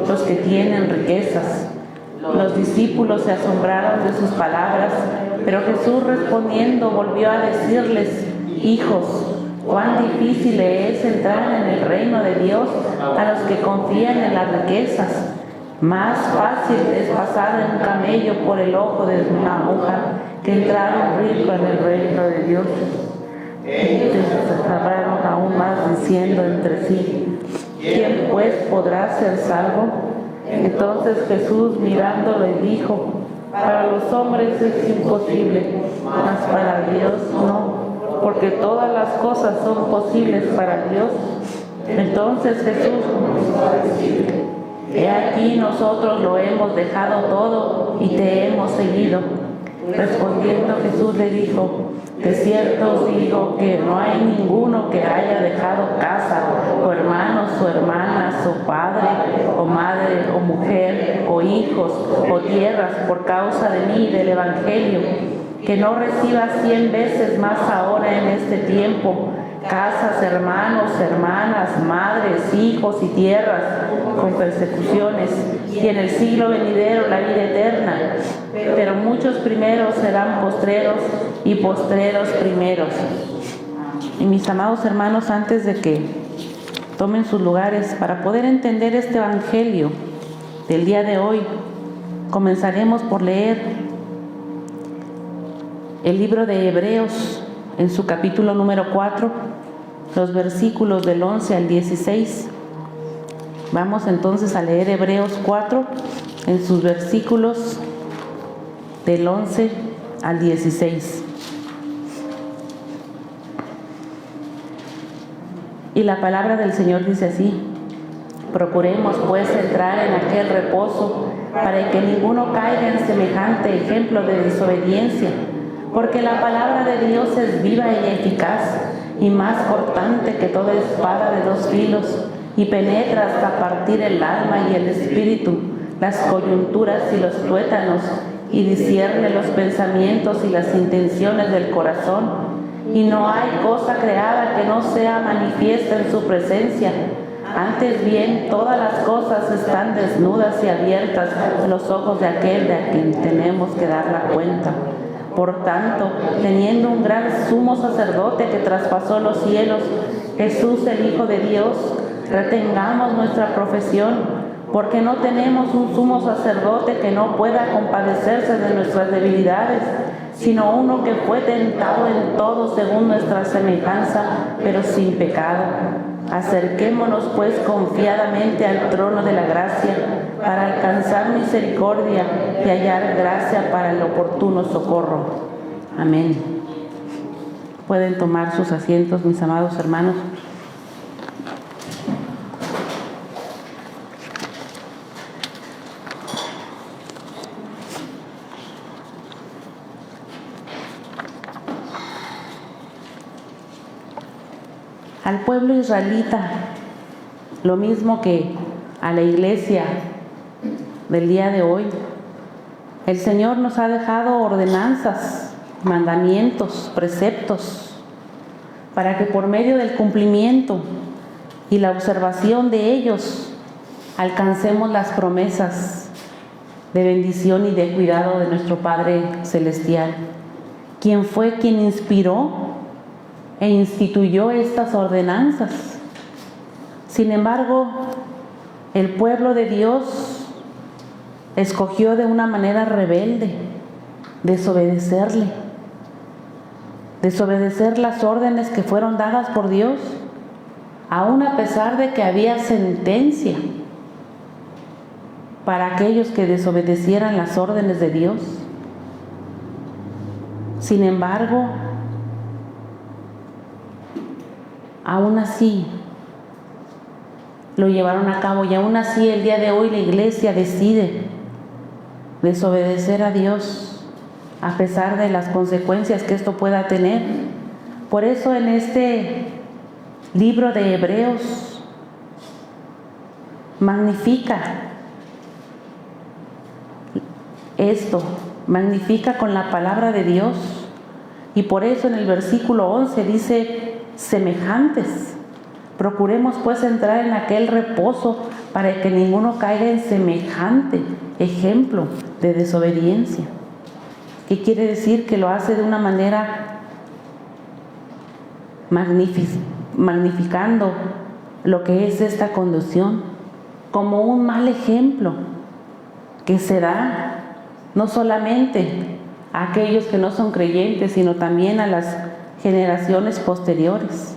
los que tienen riquezas. Los discípulos se asombraron de sus palabras, pero Jesús respondiendo volvió a decirles: hijos, cuán difícil es entrar en el reino de Dios a los que confían en las riquezas. Más fácil es pasar de un camello por el ojo de una aguja que entrar un rico en el reino de Dios. Ellos se hablaron aún más diciendo entre sí: ¿quién pues podrá ser salvo? Entonces Jesús mirándolo dijo: para los hombres es imposible, mas para Dios no, porque todas las cosas son posibles para Dios. Entonces Jesús comenzó a decirle: he aquí nosotros lo hemos dejado todo y te hemos seguido. Respondiendo Jesús le dijo: de cierto os digo que no hay ninguno que haya dejado casa, o hermanos, o hermanas, o padre, o madre, o mujer, o hijos, o tierras, por causa de mí y del Evangelio, que no reciba 100 veces más ahora en este tiempo, casas, hermanos, hermanas, madres, hijos y tierras, con persecuciones, y en el siglo venidero la vida eterna. Pero muchos primeros serán postreros, y postreros primeros. Y mis amados hermanos, antes de que tomen sus lugares, para poder entender este evangelio del día de hoy, comenzaremos por leer el libro de Hebreos en su capítulo número 4, los versículos del 11 al 16. Vamos entonces a leer Hebreos 4 en sus versículos del 11 al 16. Y la palabra del Señor dice así: procuremos pues entrar en aquel reposo, para que ninguno caiga en semejante ejemplo de desobediencia, porque la palabra de Dios es viva y eficaz, y más cortante que toda espada de 2 filos, y penetra hasta partir el alma y el espíritu, las coyunturas y los tuétanos, y discierne los pensamientos y las intenciones del corazón. Y no hay cosa creada que no sea manifiesta en su presencia. Antes bien, todas las cosas están desnudas y abiertas a los ojos de aquel de quien tenemos que dar la cuenta. Por tanto, teniendo un gran sumo sacerdote que traspasó los cielos, Jesús el Hijo de Dios, retengamos nuestra profesión, porque no tenemos un sumo sacerdote que no pueda compadecerse de nuestras debilidades, sino uno que fue tentado en todo según nuestra semejanza, pero sin pecado. Acerquémonos pues confiadamente al trono de la gracia, para alcanzar misericordia y hallar gracia para el oportuno socorro. Amén. Pueden tomar sus asientos, mis amados hermanos. Al pueblo israelita, lo mismo que a la iglesia del día de hoy, el Señor nos ha dejado ordenanzas, mandamientos, preceptos, para que por medio del cumplimiento y la observación de ellos alcancemos las promesas de bendición y de cuidado de nuestro Padre Celestial, quien fue quien inspiró e instituyó estas ordenanzas. Sin embargo, el pueblo de Dios escogió de una manera rebelde desobedecerle, desobedecer las órdenes que fueron dadas por Dios, aún a pesar de que había sentencia para aquellos que desobedecieran las órdenes de Dios. Sin embargo, aún así lo llevaron a cabo, y aún así el día de hoy la iglesia decide desobedecer a Dios a pesar de las consecuencias que esto pueda tener. Por eso en este libro de Hebreos magnifica esto, magnifica con la palabra de Dios, y por eso en el versículo 11 dice: semejantes. Procuremos pues entrar en aquel reposo para que ninguno caiga en semejante ejemplo de desobediencia. ¿Qué quiere decir? Que lo hace de una manera magnificando lo que es esta conducción, como un mal ejemplo que se da no solamente a aquellos que no son creyentes, sino también a las generaciones posteriores.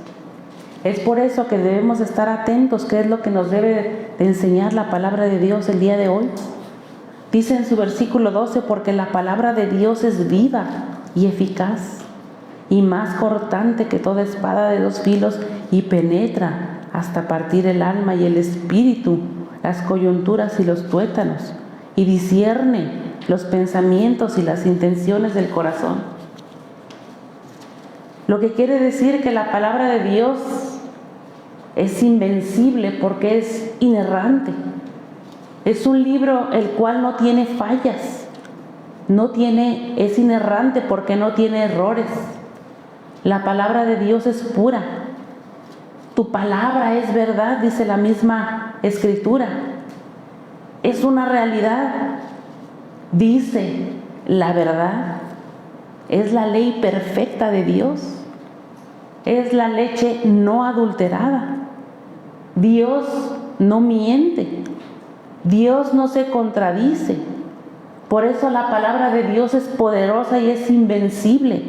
Es por eso que debemos estar atentos, qué es lo que nos debe de enseñar la palabra de Dios el día de hoy. Dice en su versículo 12: porque la palabra de Dios es viva y eficaz, y más cortante que toda espada de dos filos, y penetra hasta partir el alma y el espíritu, las coyunturas y los tuétanos, y discierne los pensamientos y las intenciones del corazón. Lo que quiere decir que la palabra de Dios es invencible porque es inerrante. Es un libro el cual no tiene fallas, es inerrante porque no tiene errores. La palabra de Dios es pura. Tu palabra es verdad, dice la misma Escritura. Es una realidad. Dice la verdad. Es la ley perfecta de Dios. Es la leche no adulterada. Dios no miente. Dios no se contradice. Por eso la palabra de Dios es poderosa y es invencible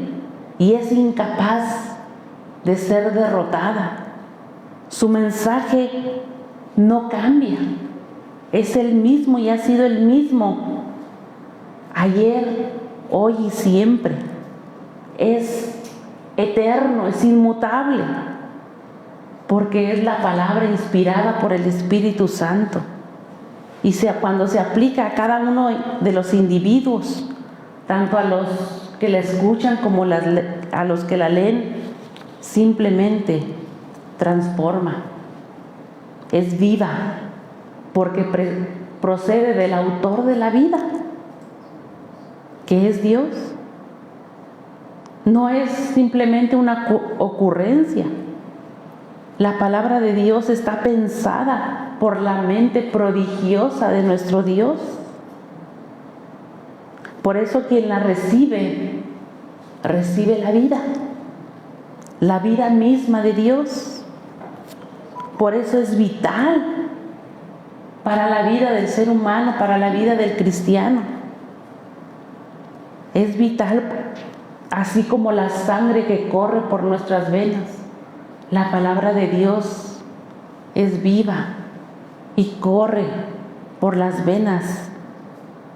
y es incapaz de ser derrotada. Su mensaje no cambia. Es el mismo y ha sido el mismo ayer, hoy y siempre. Es eterno, es inmutable, porque es la palabra inspirada por el Espíritu Santo. Y cuando se aplica a cada uno de los individuos, tanto a los que la escuchan como a los que la leen, simplemente transforma. Es viva, porque procede del autor de la vida, que es Dios. No es simplemente una ocurrencia. La palabra de Dios está pensada por la mente prodigiosa de nuestro Dios. Por eso quien la recibe, recibe la vida misma de Dios. Por eso es vital para la vida del ser humano, para la vida del cristiano. Es vital, así como la sangre que corre por nuestras venas. La palabra de Dios es viva y corre por las venas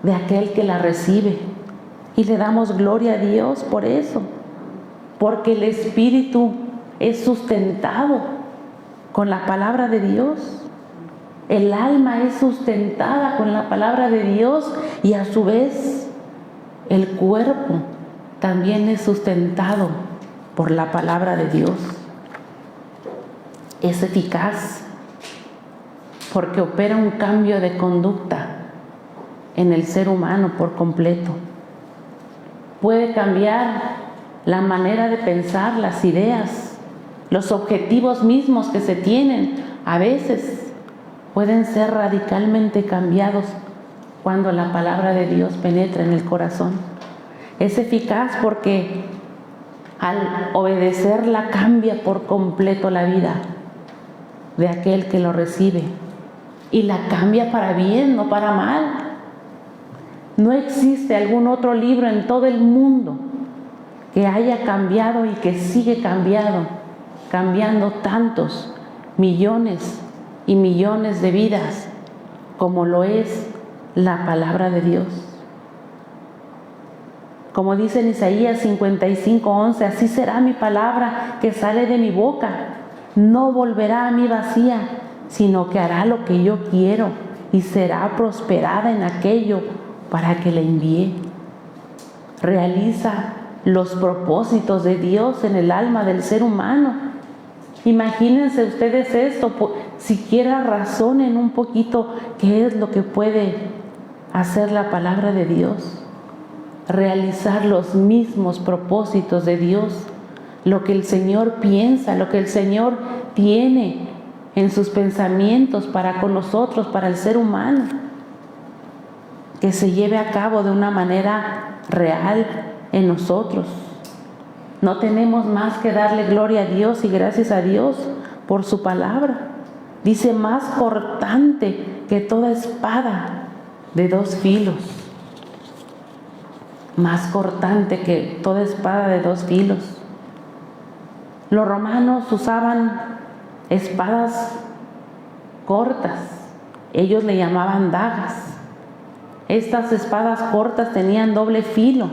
de aquel que la recibe. Y le damos gloria a Dios por eso, porque el espíritu es sustentado con la palabra de Dios. El alma es sustentada con la palabra de Dios, y a su vez el cuerpo también es sustentado por la palabra de Dios. Es eficaz porque opera un cambio de conducta en el ser humano por completo. Puede cambiar la manera de pensar, las ideas, los objetivos mismos que se tienen. A veces pueden ser radicalmente cambiados cuando la palabra de Dios penetra en el corazón. Es eficaz porque al obedecerla cambia por completo la vida de aquel que lo recibe, y la cambia para bien, no para mal. No existe algún otro libro en todo el mundo que haya cambiado y que sigue cambiando tantos millones y millones de vidas como lo es la palabra de Dios. Como dice en Isaías 55:11, así será mi palabra que sale de mi boca. No volverá a mí vacía, sino que hará lo que yo quiero y será prosperada en aquello para que la envíe. Realiza los propósitos de Dios en el alma del ser humano. Imagínense ustedes esto, siquiera razonen un poquito qué es lo que puede hacer la palabra de Dios. Realizar los mismos propósitos de Dios, lo que el Señor piensa, lo que el Señor tiene en sus pensamientos para con nosotros, para el ser humano, que se lleve a cabo de una manera real en nosotros. No tenemos más que darle gloria a Dios y gracias a Dios por su palabra. Dice, más cortante que toda espada de dos filos. Más cortante que toda espada de dos filos. Los romanos usaban espadas cortas, ellos le llamaban dagas. Estas espadas cortas tenían doble filo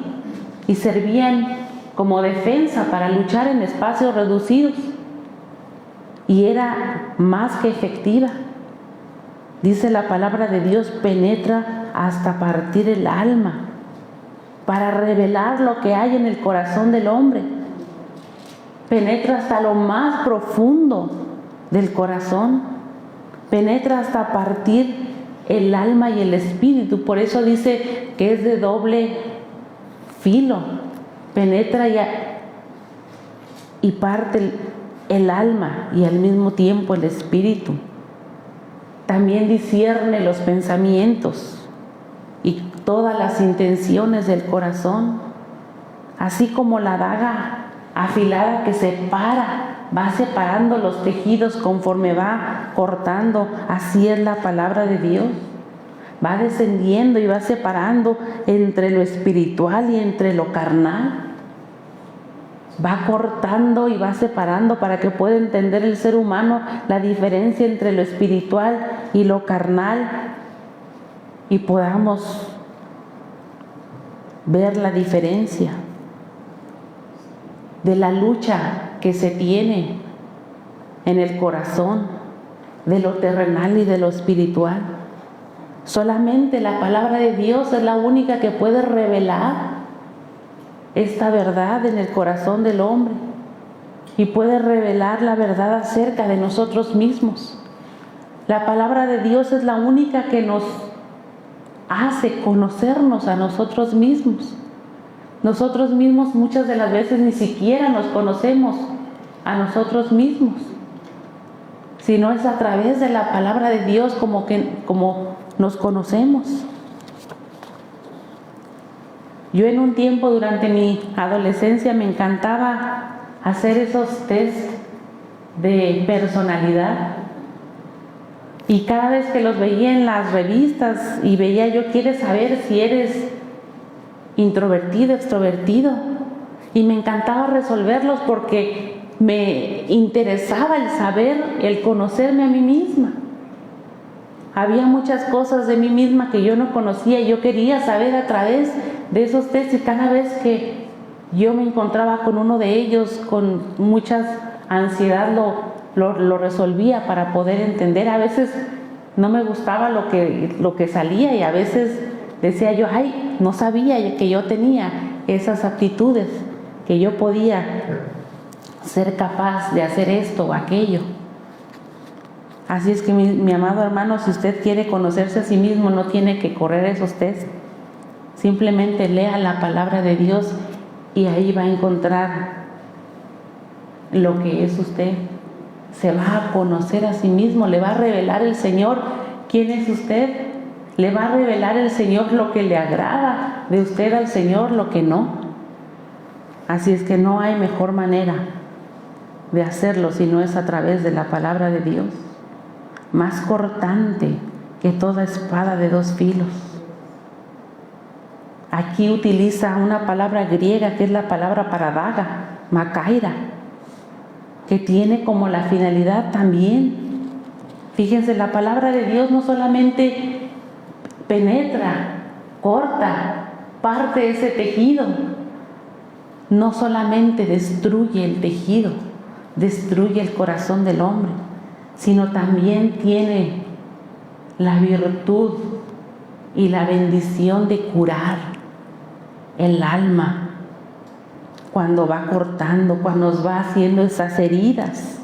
y servían como defensa para luchar en espacios reducidos, y era más que efectiva. Dice la palabra de Dios, penetra hasta partir el alma, para revelar lo que hay en el corazón del hombre. Penetra hasta lo más profundo del corazón, penetra hasta partir el alma y el espíritu. Por eso dice que es de doble filo, penetra y parte el alma y al mismo tiempo el espíritu. También discierne los pensamientos y todas las intenciones del corazón, así como la daga afilada que separa, va separando los tejidos conforme va cortando. Así es la palabra de Dios, va descendiendo y va separando entre lo espiritual y entre lo carnal, va cortando y va separando para que pueda entender el ser humano la diferencia entre lo espiritual y lo carnal, y podamos ver la diferencia de la lucha que se tiene en el corazón, de lo terrenal y de lo espiritual. Solamente la palabra de Dios es la única que puede revelar esta verdad en el corazón del hombre y puede revelar la verdad acerca de nosotros mismos. La palabra de Dios es la única que nos hace conocernos a nosotros mismos. Nosotros mismos muchas de las veces ni siquiera nos conocemos a nosotros mismos, sino es a través de la palabra de Dios como nos conocemos. Yo en un tiempo durante mi adolescencia me encantaba hacer esos test de personalidad, y cada vez que los veía en las revistas y veía yo, ¿quieres saber si eres introvertido, extrovertido? Y me encantaba resolverlos porque me interesaba el saber, el conocerme a mí misma. Había muchas cosas de mí misma que yo no conocía y yo quería saber a través de esos tests, y cada vez que yo me encontraba con uno de ellos con mucha ansiedad lo resolvía para poder entender. A veces no me gustaba lo que salía, y a veces decía yo, ay, no sabía que yo tenía esas aptitudes, que yo podía ser capaz de hacer esto o aquello. Así es que mi amado hermano, si usted quiere conocerse a sí mismo, no tiene que correr esos test. Simplemente lea la palabra de Dios y ahí va a encontrar lo que es usted. Se va a conocer a sí mismo, le va a revelar el Señor quién es usted, le va a revelar el Señor lo que le agrada de usted al Señor, lo que no. Así es que no hay mejor manera de hacerlo si no es a través de la palabra de Dios, más cortante que toda espada de dos filos. aquí utiliza una palabra griega que es la palabra para daga, makaira, que tiene como la finalidad también. Fíjense, la palabra de Dios no solamente penetra, corta, parte ese tejido, no solamente destruye el tejido, destruye el corazón del hombre, sino también tiene la virtud y la bendición de curar el alma cuando va cortando, cuando nos va haciendo esas heridas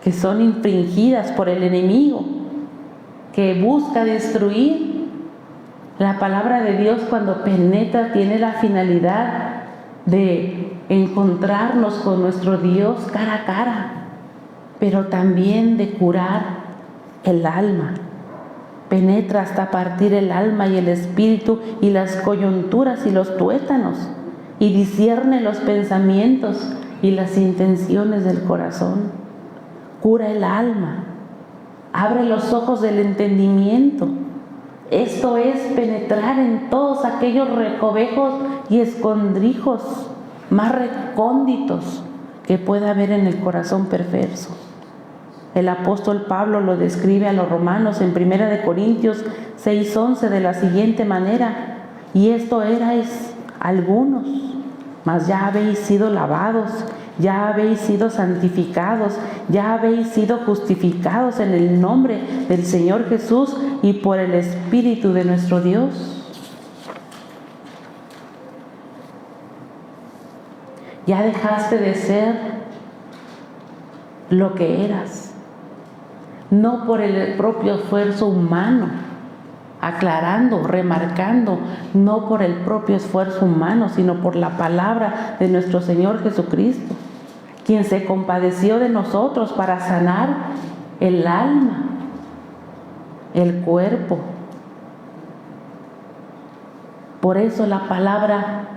que son infringidas por el enemigo, que busca destruir. La palabra de Dios, cuando penetra, tiene la finalidad de encontrarnos con nuestro Dios cara a cara, pero también de curar el alma. Penetra hasta partir el alma y el espíritu y las coyunturas y los tuétanos, y discierne los pensamientos y las intenciones del corazón. Cura el alma, abre los ojos del entendimiento. Esto es penetrar en todos aquellos recovejos y escondrijos más recónditos que pueda haber en el corazón perverso. El apóstol Pablo lo describe a los romanos en 1 Corintios 6:11 de la siguiente manera: y esto erais algunos, mas ya habéis sido lavados, ya habéis sido santificados, ya habéis sido justificados en el nombre del Señor Jesús y por el Espíritu de nuestro Dios. Ya dejaste de ser lo que eras, no por el propio esfuerzo humano, aclarando, remarcando, no por el propio esfuerzo humano, sino por la palabra de nuestro Señor Jesucristo, quien se compadeció de nosotros para sanar el alma, el cuerpo. Por eso la palabra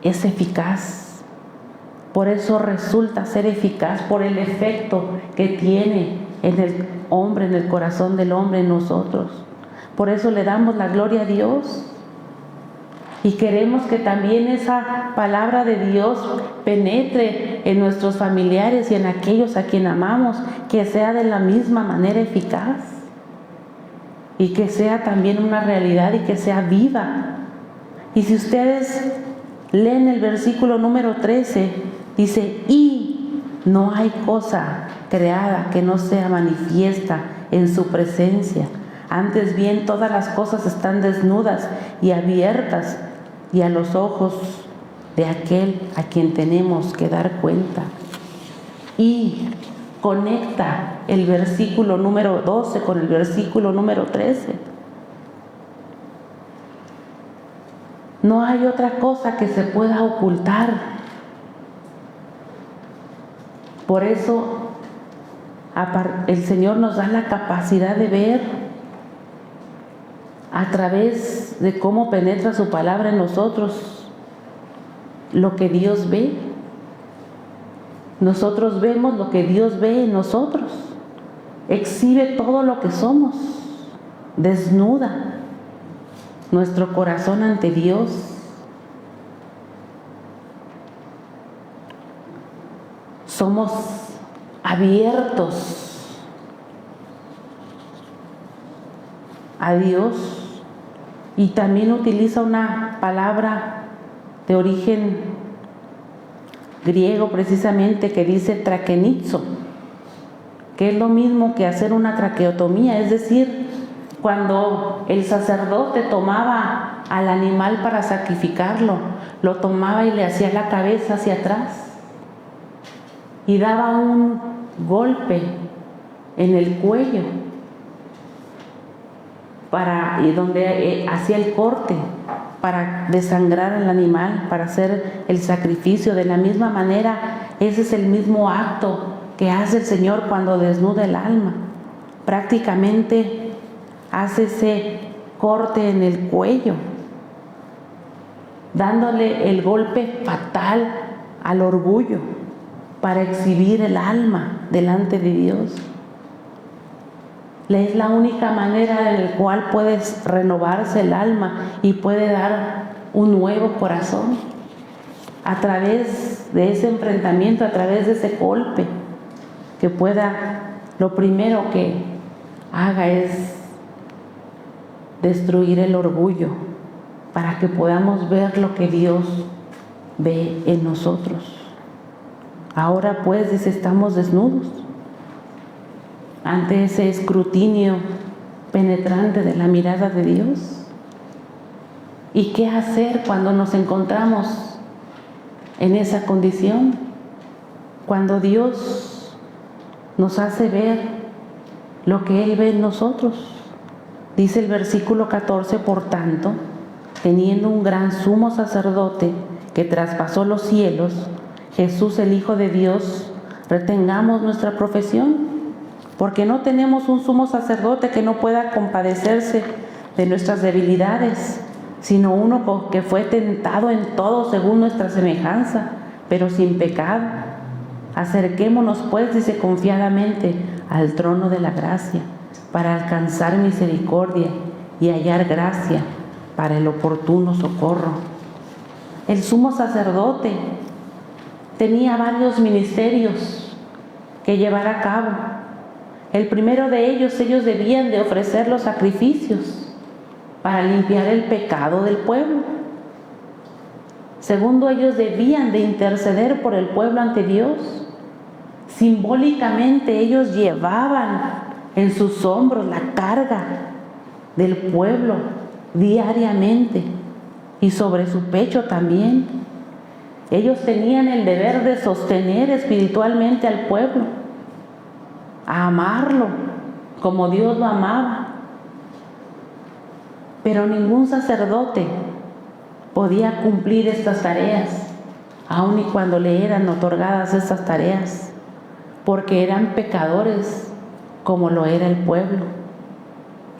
es eficaz. Por eso resulta ser eficaz, por el efecto que tiene en el hombre, en el corazón del hombre, en nosotros. Por eso le damos la gloria a Dios. Y queremos que también esa palabra de Dios penetre en nuestros familiares y en aquellos a quien amamos, que sea de la misma manera eficaz. Y que sea también una realidad y que sea viva. Y si ustedes leen el versículo número 13, dice: y no hay cosa creada que no sea manifiesta en su presencia. Antes bien, todas las cosas están desnudas y abiertas y a los ojos de aquel a quien tenemos que dar cuenta. Y conecta el versículo número 12 con el versículo número 13. No hay otra cosa que se pueda ocultar. Por eso el Señor nos da la capacidad de ver a través de cómo penetra su palabra en nosotros lo que Dios ve. Nosotros vemos lo que Dios ve en nosotros. Exhibe todo lo que somos. Desnuda nuestro corazón ante Dios. Somos abiertos a Dios. Y también utiliza una palabra de origen griego precisamente que dice traquenizo, que es lo mismo que hacer una traqueotomía, es decir, cuando el sacerdote tomaba al animal para sacrificarlo, lo tomaba y le hacía la cabeza hacia atrás y daba un golpe en el cuello y donde hacía el corte para desangrar al animal, para hacer el sacrificio. De la misma manera, ese es el mismo acto que hace el Señor cuando desnuda el alma. Prácticamente hace ese corte en el cuello, dándole el golpe fatal al orgullo para exhibir el alma delante de Dios. Es la única manera en la cual puede renovarse el alma y puede dar un nuevo corazón a través de ese enfrentamiento, a través de ese golpe, que pueda, lo primero que haga es destruir el orgullo para que podamos ver lo que Dios ve en nosotros. Ahora pues, dice, estamos desnudos ante ese escrutinio penetrante de la mirada de Dios. ¿Y qué hacer cuando nos encontramos en esa condición? Cuando Dios nos hace ver lo que Él ve en nosotros. Dice el versículo 14, por tanto, teniendo un gran sumo sacerdote que traspasó los cielos, Jesús el Hijo de Dios, retengamos nuestra profesión, porque no tenemos un sumo sacerdote que no pueda compadecerse de nuestras debilidades, sino uno que fue tentado en todo según nuestra semejanza, pero sin pecado. Acerquémonos pues, dice, confiadamente al trono de la gracia, para alcanzar misericordia y hallar gracia para el oportuno socorro. El sumo sacerdote tenía varios ministerios que llevar a cabo. El primero de ellos debían de ofrecer los sacrificios para limpiar el pecado del pueblo. Segundo, ellos debían de interceder por el pueblo ante Dios. Simbólicamente ellos llevaban en sus hombros la carga del pueblo diariamente y sobre su pecho también. Ellos tenían el deber de sostener espiritualmente al pueblo, a amarlo como Dios lo amaba. Pero ningún sacerdote podía cumplir estas tareas, aun y cuando le eran otorgadas estas tareas, porque eran pecadores como lo era el pueblo.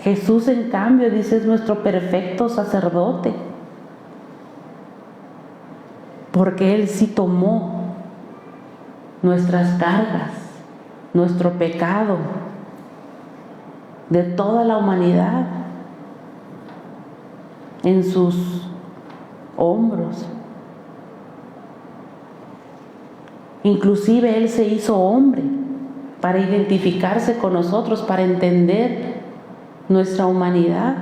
Jesús, en cambio, dice, es nuestro perfecto sacerdote, porque Él sí tomó nuestras cargas, nuestro pecado de toda la humanidad en sus hombros. Inclusive Él se hizo hombre para identificarse con nosotros, para entender nuestra humanidad.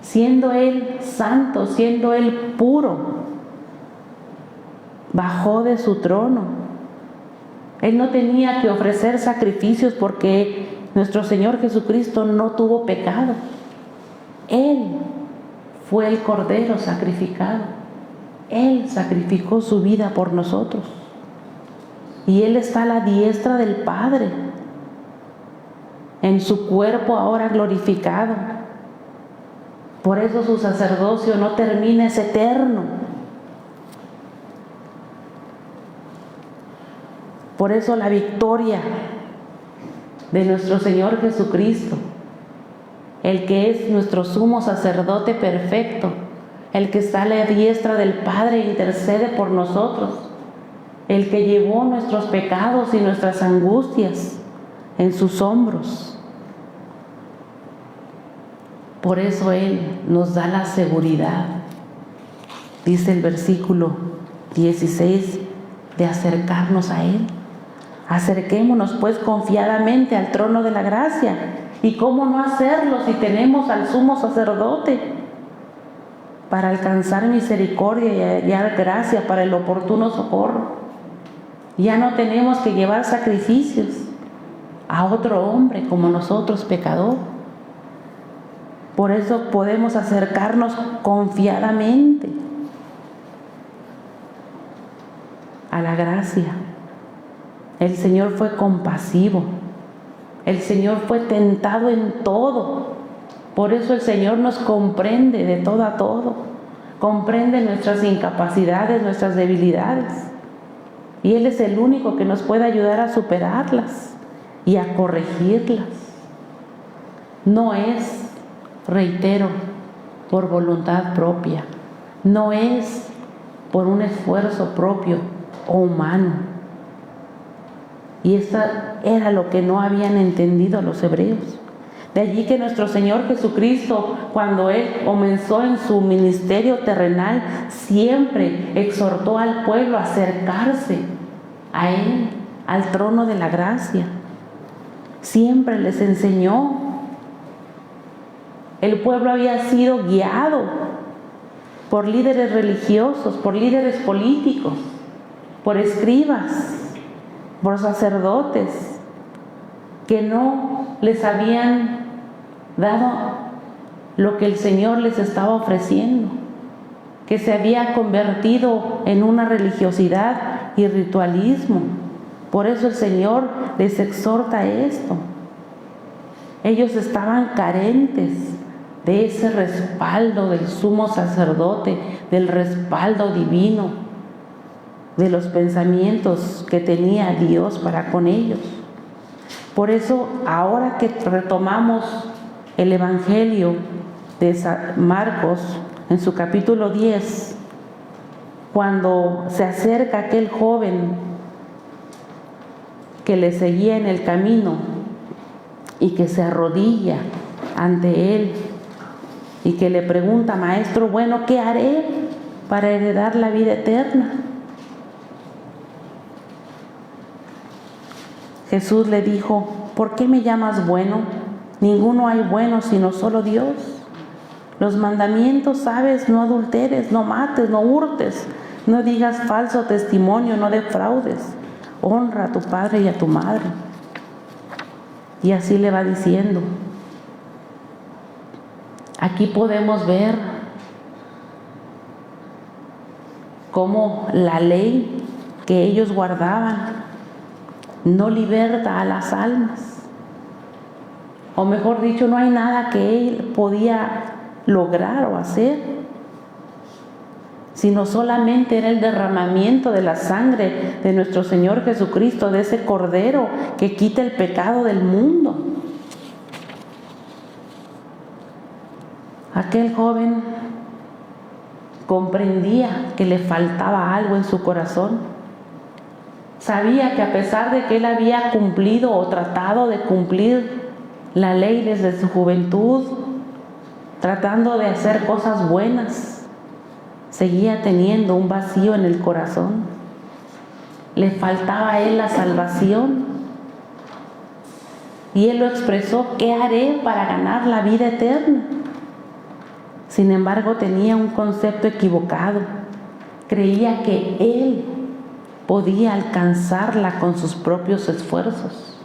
Siendo Él santo, siendo Él puro, bajó de su trono. Él no tenía que ofrecer sacrificios porque nuestro Señor Jesucristo no tuvo pecado. Él fue el Cordero sacrificado. Él sacrificó su vida por nosotros. Y Él está a la diestra del Padre, en su cuerpo ahora glorificado. Por eso su sacerdocio no termina, es eterno. Por eso la victoria de nuestro Señor Jesucristo, el que es nuestro sumo sacerdote perfecto, el que está a la diestra del Padre e intercede por nosotros, el que llevó nuestros pecados y nuestras angustias en sus hombros. Por eso Él nos da la seguridad, dice el versículo 16, de acercarnos a Él. Acerquémonos pues confiadamente al trono de la gracia. ¿Y cómo no hacerlo si tenemos al sumo sacerdote? Para alcanzar misericordia y hallar gracia para el oportuno socorro. Ya no tenemos que llevar sacrificios a otro hombre como nosotros, pecador. Por eso podemos acercarnos confiadamente a la gracia. El Señor fue compasivo. El Señor fue tentado en todo. Por eso el Señor nos comprende de todo a todo. Comprende nuestras incapacidades, nuestras debilidades. Y Él es el único que nos puede ayudar a superarlas y a corregirlas. No es, reitero, por voluntad propia. No es por un esfuerzo propio o humano. Y esto era lo que no habían entendido los hebreos. De allí que nuestro Señor Jesucristo, cuando Él comenzó en su ministerio terrenal, siempre exhortó al pueblo a acercarse a Él, al trono de la gracia. Siempre les enseñó. El pueblo había sido guiado por líderes religiosos, por líderes políticos, por escribas, por sacerdotes, que no les habían dado lo que el Señor les estaba ofreciendo, que se había convertido en una religiosidad y ritualismo. Por eso el Señor les exhorta a esto. Ellos estaban carentes de ese respaldo del sumo sacerdote, del respaldo divino, de los pensamientos que tenía Dios para con ellos. Por eso, ahora que retomamos el Evangelio de Marcos, en su capítulo 10, cuando se acerca aquel joven que le seguía en el camino y que se arrodilla ante él y que le pregunta: Maestro bueno, ¿qué haré para heredar la vida eterna? Jesús le dijo: ¿por qué me llamas bueno? Ninguno hay bueno sino solo Dios. Los mandamientos, sabes: no adulteres, no mates, no hurtes, no digas falso testimonio, no defraudes, honra a tu padre y a tu madre. Y así le va diciendo. Aquí podemos ver cómo la ley que ellos guardaban no liberta a las almas. O mejor dicho, no hay nada que él podía lograr o hacer, sino solamente era el derramamiento de la sangre de nuestro Señor Jesucristo, de ese Cordero que quita el pecado del mundo. Aquel joven comprendía que le faltaba algo en su corazón. Sabía que a pesar de que él había cumplido o tratado de cumplir la ley desde su juventud, tratando de hacer cosas buenas, seguía teniendo un vacío en el corazón. Le faltaba a él la salvación. Y él lo expresó: ¿qué haré para ganar la vida eterna? Sin embargo, tenía un concepto equivocado. Creía que él podía alcanzarla con sus propios esfuerzos.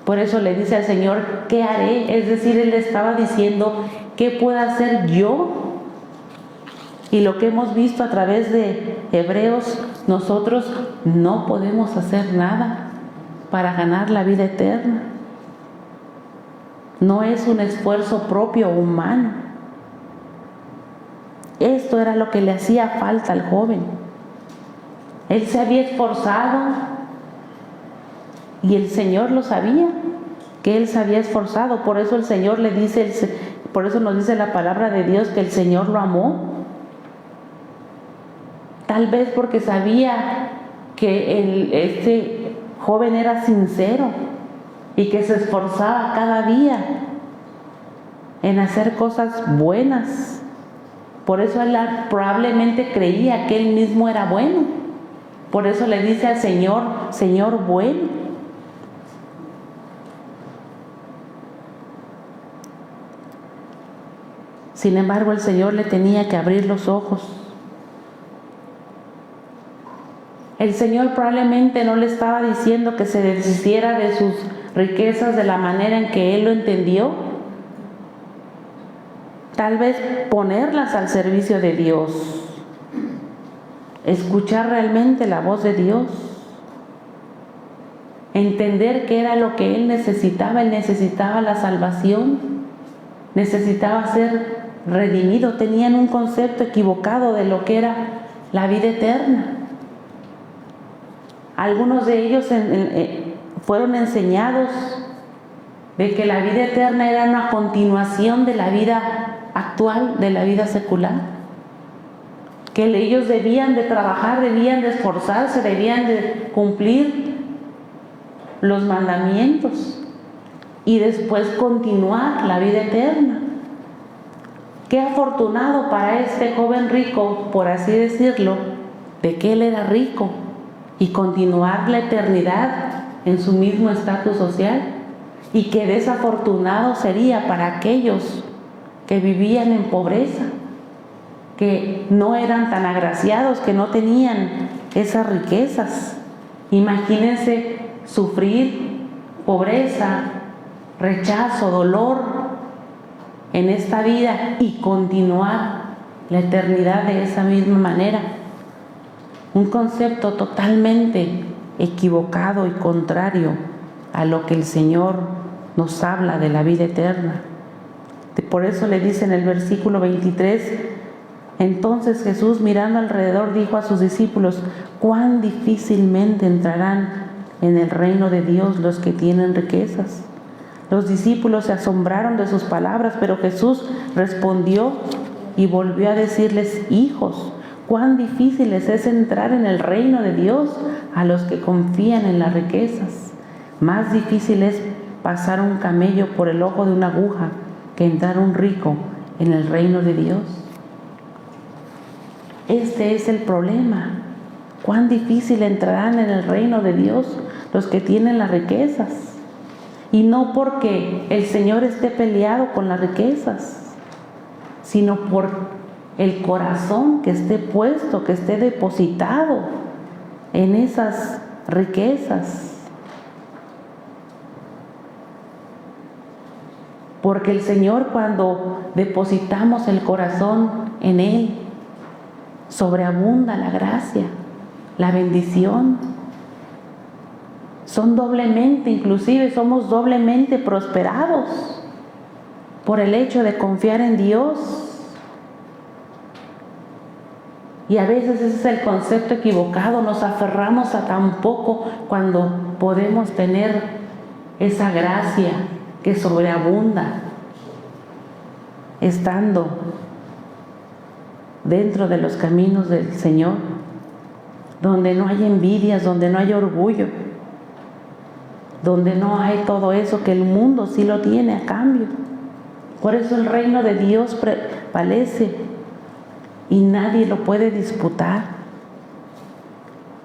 Por eso le dice al Señor: ¿qué haré? Es decir, él le estaba diciendo: ¿qué puedo hacer yo? Y lo que hemos visto a través de Hebreos, nosotros no podemos hacer nada para ganar la vida eterna. No es un esfuerzo propio o humano. Esto era lo que le hacía falta al joven. Él se había esforzado y el Señor lo sabía, que él se había esforzado. Por eso el Señor le dice, por eso nos dice la palabra de Dios que el Señor lo amó. Tal vez porque sabía que este joven era sincero y que se esforzaba cada día en hacer cosas buenas. Por eso él probablemente creía que él mismo era bueno. Por eso le dice al Señor: Señor bueno. Sin embargo, el Señor le tenía que abrir los ojos. El Señor probablemente no le estaba diciendo que se deshiciera de sus riquezas de la manera en que él lo entendió. Tal vez ponerlas al servicio de Dios, escuchar realmente la voz de Dios, entender qué era lo que él necesitaba. Él necesitaba la salvación, necesitaba ser redimido. Tenían un concepto equivocado de lo que era la vida eterna. Algunos de ellos fueron enseñados de que la vida eterna era una continuación de la vida actual, de la vida secular, que ellos debían de trabajar, debían de esforzarse, debían de cumplir los mandamientos, y después continuar la vida eterna. Qué afortunado para este joven rico, por así decirlo, de que él era rico y continuar la eternidad en su mismo estatus social, y qué desafortunado sería para aquellos que vivían en pobreza, que no eran tan agraciados, que no tenían esas riquezas. Imagínense sufrir pobreza, rechazo, dolor en esta vida y continuar la eternidad de esa misma manera. Un concepto totalmente equivocado y contrario a lo que el Señor nos habla de la vida eterna. Por eso le dice en el versículo 23, entonces Jesús, mirando alrededor, dijo a sus discípulos: cuán difícilmente entrarán en el reino de Dios los que tienen riquezas. Los discípulos se asombraron de sus palabras, pero Jesús respondió y volvió a decirles: hijos, cuán difícil es entrar en el reino de Dios a los que confían en las riquezas. Más difícil es pasar un camello por el ojo de una aguja que entrar un rico en el reino de Dios. Este es el problema. Cuán difícil entrarán en el reino de Dios los que tienen las riquezas. Y no porque el Señor esté peleado con las riquezas, sino por el corazón que esté puesto, que esté depositado en esas riquezas. Porque el Señor, cuando depositamos el corazón en Él, sobreabunda la gracia, la bendición. Son doblemente, inclusive somos doblemente prosperados por el hecho de confiar en Dios. Y a veces ese es el concepto equivocado, nos aferramos a tan poco cuando podemos tener esa gracia que sobreabunda estando dentro de los caminos del Señor, donde no hay envidias, donde no hay orgullo, donde no hay todo eso que el mundo sí lo tiene a cambio. Por eso el reino de Dios prevalece y nadie lo puede disputar.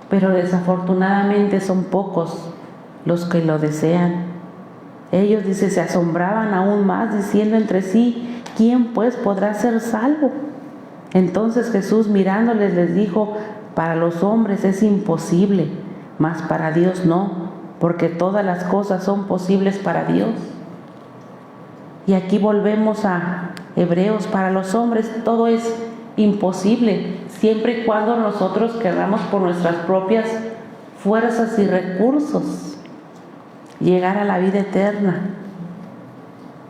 Pero desafortunadamente son pocos los que lo desean. Ellos, dice, se asombraban aún más, diciendo entre sí: ¿quién pues podrá ser salvo? Entonces Jesús, mirándoles, les dijo: para los hombres es imposible, mas para Dios no, porque todas las cosas son posibles para Dios. Y aquí volvemos a Hebreos: para los hombres todo es imposible, siempre y cuando nosotros queramos por nuestras propias fuerzas y recursos llegar a la vida eterna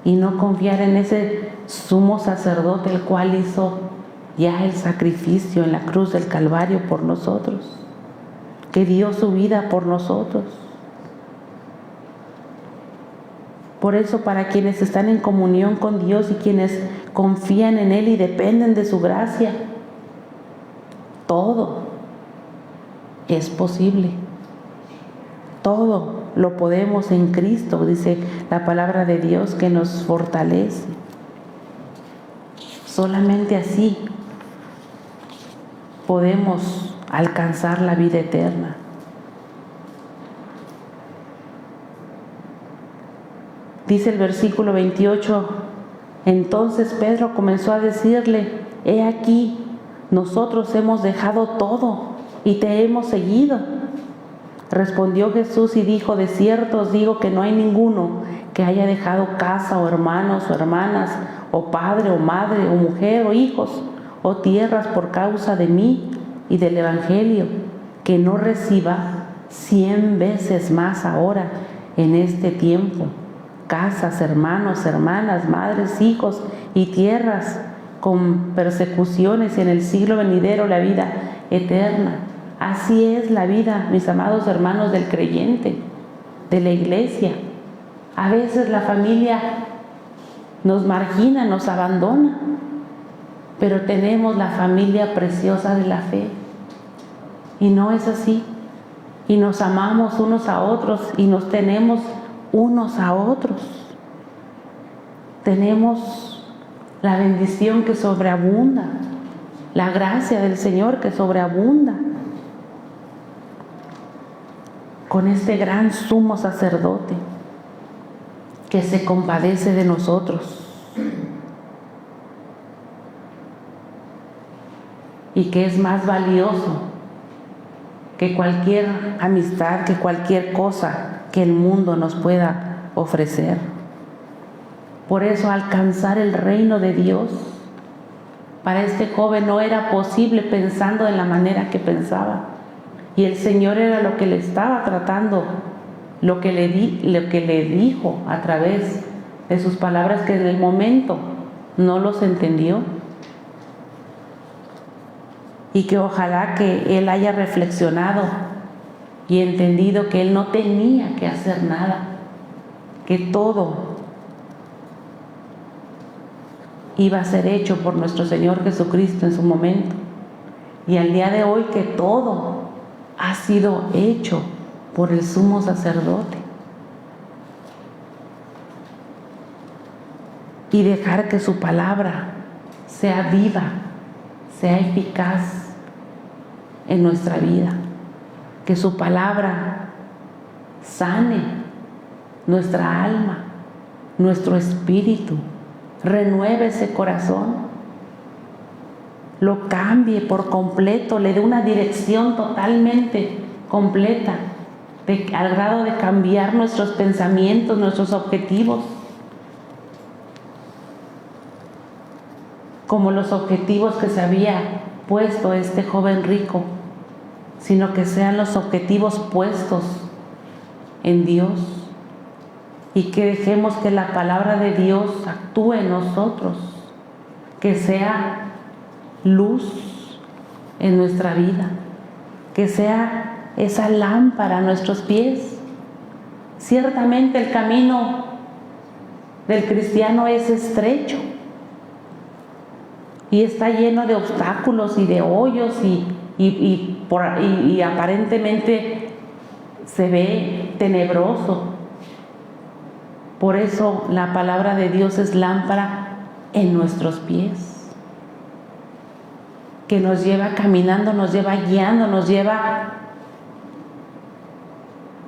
y no confiar en ese sumo sacerdote, el cual hizo ya el sacrificio en la cruz del Calvario por nosotros, que dio su vida por nosotros. Por eso, para quienes están en comunión con Dios y quienes confían en Él y dependen de su gracia, todo es posible. Todo lo podemos en Cristo, dice la palabra de Dios, que nos fortalece. Solamente así podemos alcanzar la vida eterna. Dice el versículo 28, entonces Pedro comenzó a decirle: he aquí, nosotros hemos dejado todo y te hemos seguido. Respondió Jesús y dijo: de cierto os digo que no hay ninguno que haya dejado casa o hermanos o hermanas o padre o madre o mujer o hijos o tierras por causa de mí y del Evangelio, que no reciba 100 veces más ahora en este tiempo casas, hermanos, hermanas, madres, hijos y tierras, con persecuciones, y en el siglo venidero la vida eterna. Así es la vida, mis amados hermanos, del creyente, de la iglesia. A veces la familia nos margina, nos abandona, pero tenemos la familia preciosa de la fe. Y no es así. Y nos amamos unos a otros y nos tenemos unos a otros. tenemos la bendición que sobreabunda, la gracia del Señor que sobreabunda, con este gran sumo sacerdote que se compadece de nosotros y que es más valioso que cualquier amistad, que cualquier cosa que el mundo nos pueda ofrecer. Por eso alcanzar el reino de Dios para este joven no era posible pensando de la manera que pensaba. Y el Señor era lo que le estaba tratando, lo que le dijo a través de sus palabras, que en el momento no los entendió. Y que ojalá que él haya reflexionado y entendido que él no tenía que hacer nada, que todo iba a ser hecho por nuestro Señor Jesucristo en su momento. Y al día de hoy que todo ha sido hecho por el sumo sacerdote. Y dejar que su palabra sea viva, sea eficaz en nuestra vida. Que su palabra sane nuestra alma, nuestro espíritu, renueve ese corazón, lo cambie por completo, le dé una dirección totalmente completa, al grado de cambiar nuestros pensamientos, nuestros objetivos, como los objetivos que se había puesto este joven rico, sino que sean los objetivos puestos en Dios, y que dejemos que la palabra de Dios actúe en nosotros, que sea luz en nuestra vida, que sea esa lámpara a nuestros pies. Ciertamente el camino del cristiano es estrecho y está lleno de obstáculos y de hoyos y aparentemente se ve tenebroso. Por eso la palabra de Dios es lámpara en nuestros pies, que nos lleva caminando, nos lleva guiando, nos lleva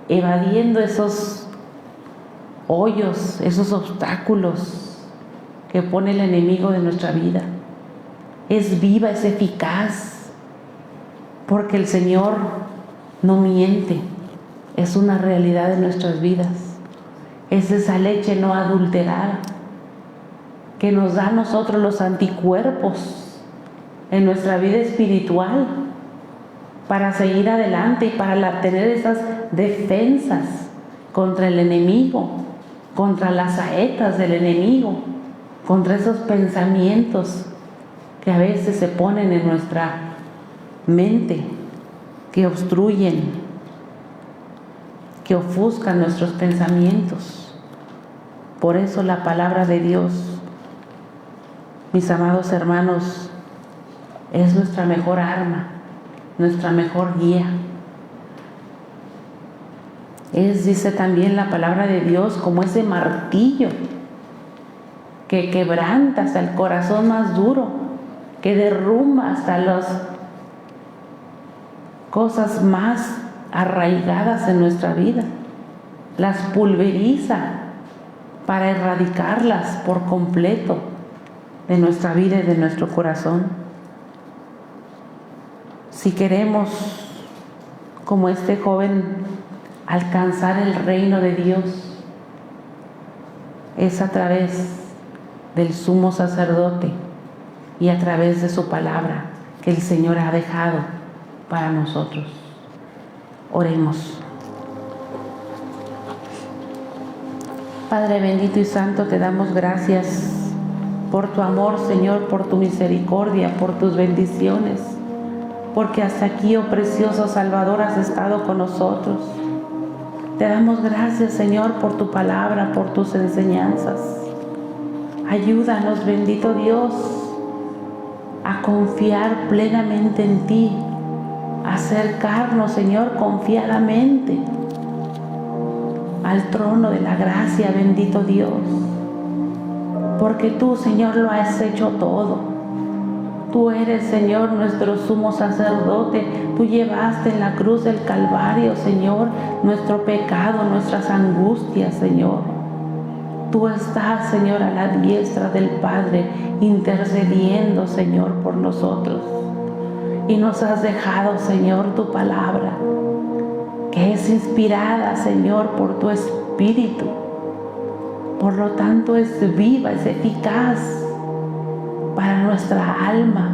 evadiendo esos hoyos, esos obstáculos que pone el enemigo de nuestra vida. Es viva, es eficaz, porque el Señor no miente, es una realidad de nuestras vidas. Es esa leche no adulterada que nos da a nosotros los anticuerpos en nuestra vida espiritual para seguir adelante y para tener esas defensas contra el enemigo, contra las saetas del enemigo, contra esos pensamientos que a veces se ponen en nuestra mente, que obstruyen, que ofuscan nuestros pensamientos. Por eso la palabra de Dios, mis amados hermanos, es nuestra mejor arma, nuestra mejor guía. Es, dice también la palabra de Dios, como ese martillo que quebranta hasta el corazón más duro, que derrumba hasta las cosas más arraigadas en nuestra vida, las pulveriza para erradicarlas por completo de nuestra vida y de nuestro corazón. Si queremos, como este joven, alcanzar el reino de Dios, es a través del sumo sacerdote y a través de su palabra que el Señor ha dejado para nosotros. Oremos. Padre bendito y santo, te damos gracias por tu amor, Señor, por tu misericordia, por tus bendiciones, porque hasta aquí, oh precioso Salvador, has estado con nosotros. Te damos gracias, Señor, por tu palabra, por tus enseñanzas. Ayúdanos, bendito Dios, a confiar plenamente en ti, a acercarnos, Señor, confiadamente al trono de la gracia, bendito Dios. porque tú, Señor, lo has hecho todo. Tú eres, Señor, nuestro sumo sacerdote. Tú llevaste en la cruz del Calvario, Señor, nuestro pecado, nuestras angustias, Señor. Tú estás, Señor, a la diestra del Padre, intercediendo, Señor, por nosotros. Y nos has dejado, Señor, tu palabra, que es inspirada, Señor, por tu Espíritu. Por lo tanto, es viva, es eficaz para nuestra alma.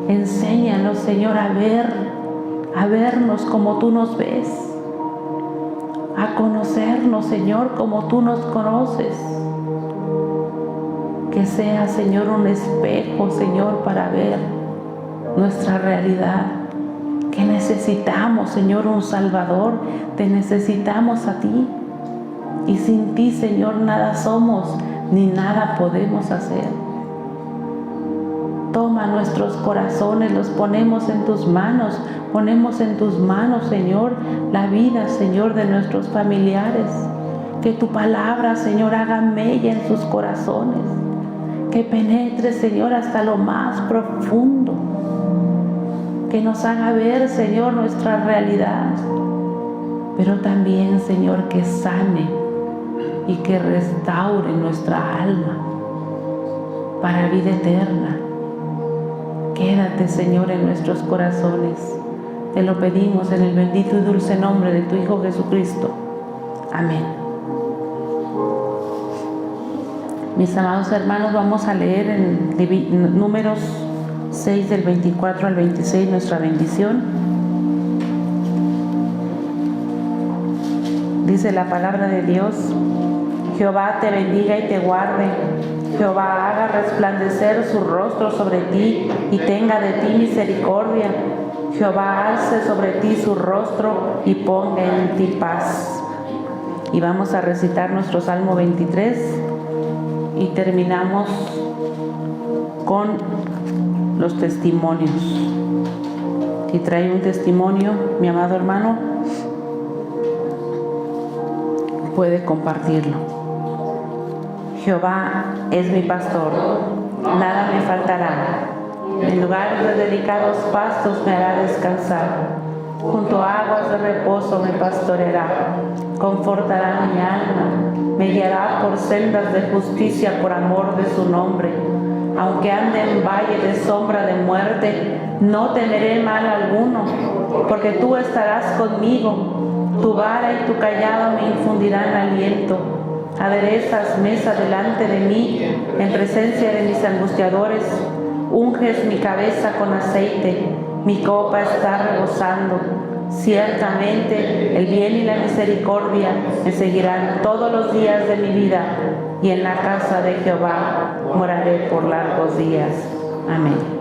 Enséñanos, Señor, a vernos como tú nos ves, a conocernos, Señor, como tú nos conoces. Que sea, Señor, un espejo, Señor, para ver nuestra realidad. Que necesitamos, Señor, un Salvador. Te necesitamos a ti. Y sin ti, Señor, nada somos ni nada podemos hacer. Toma nuestros corazones, los ponemos en tus manos. Ponemos en tus manos, Señor, la vida, Señor, de nuestros familiares. Que tu palabra, Señor, haga mella en sus corazones. Que penetre, Señor, hasta lo más profundo. Que nos haga ver, Señor, nuestra realidad. Pero también, Señor, que sane y que restaure nuestra alma para vida eterna. Quédate, Señor, en nuestros corazones. Te lo pedimos en el bendito y dulce nombre de tu Hijo Jesucristo. Amén. Mis amados hermanos, vamos a leer en Números 6 del 24 al 26 nuestra bendición. Dice la palabra de Dios: Jehová te bendiga y te guarde. Jehová haga resplandecer su rostro sobre ti y tenga de ti misericordia. Jehová alce sobre ti su rostro y ponga en ti paz. Y vamos a recitar nuestro Salmo 23 y terminamos con los testimonios. Si trae un testimonio, mi amado hermano, puede compartirlo. Jehová es mi pastor, nada me faltará. En lugares de delicados pastos me hará descansar. Junto a aguas de reposo me pastoreará. Confortará mi alma. Me guiará por sendas de justicia por amor de su nombre. Aunque ande en valle de sombra de muerte, no temeré mal alguno, porque tú estarás conmigo. Tu vara y tu callado me infundirán aliento. Aderezas mesa delante de mí, en presencia de mis angustiadores. Unges mi cabeza con aceite, mi copa está rebosando. Ciertamente el bien y la misericordia me seguirán todos los días de mi vida, y en la casa de Jehová moraré por largos días. Amén.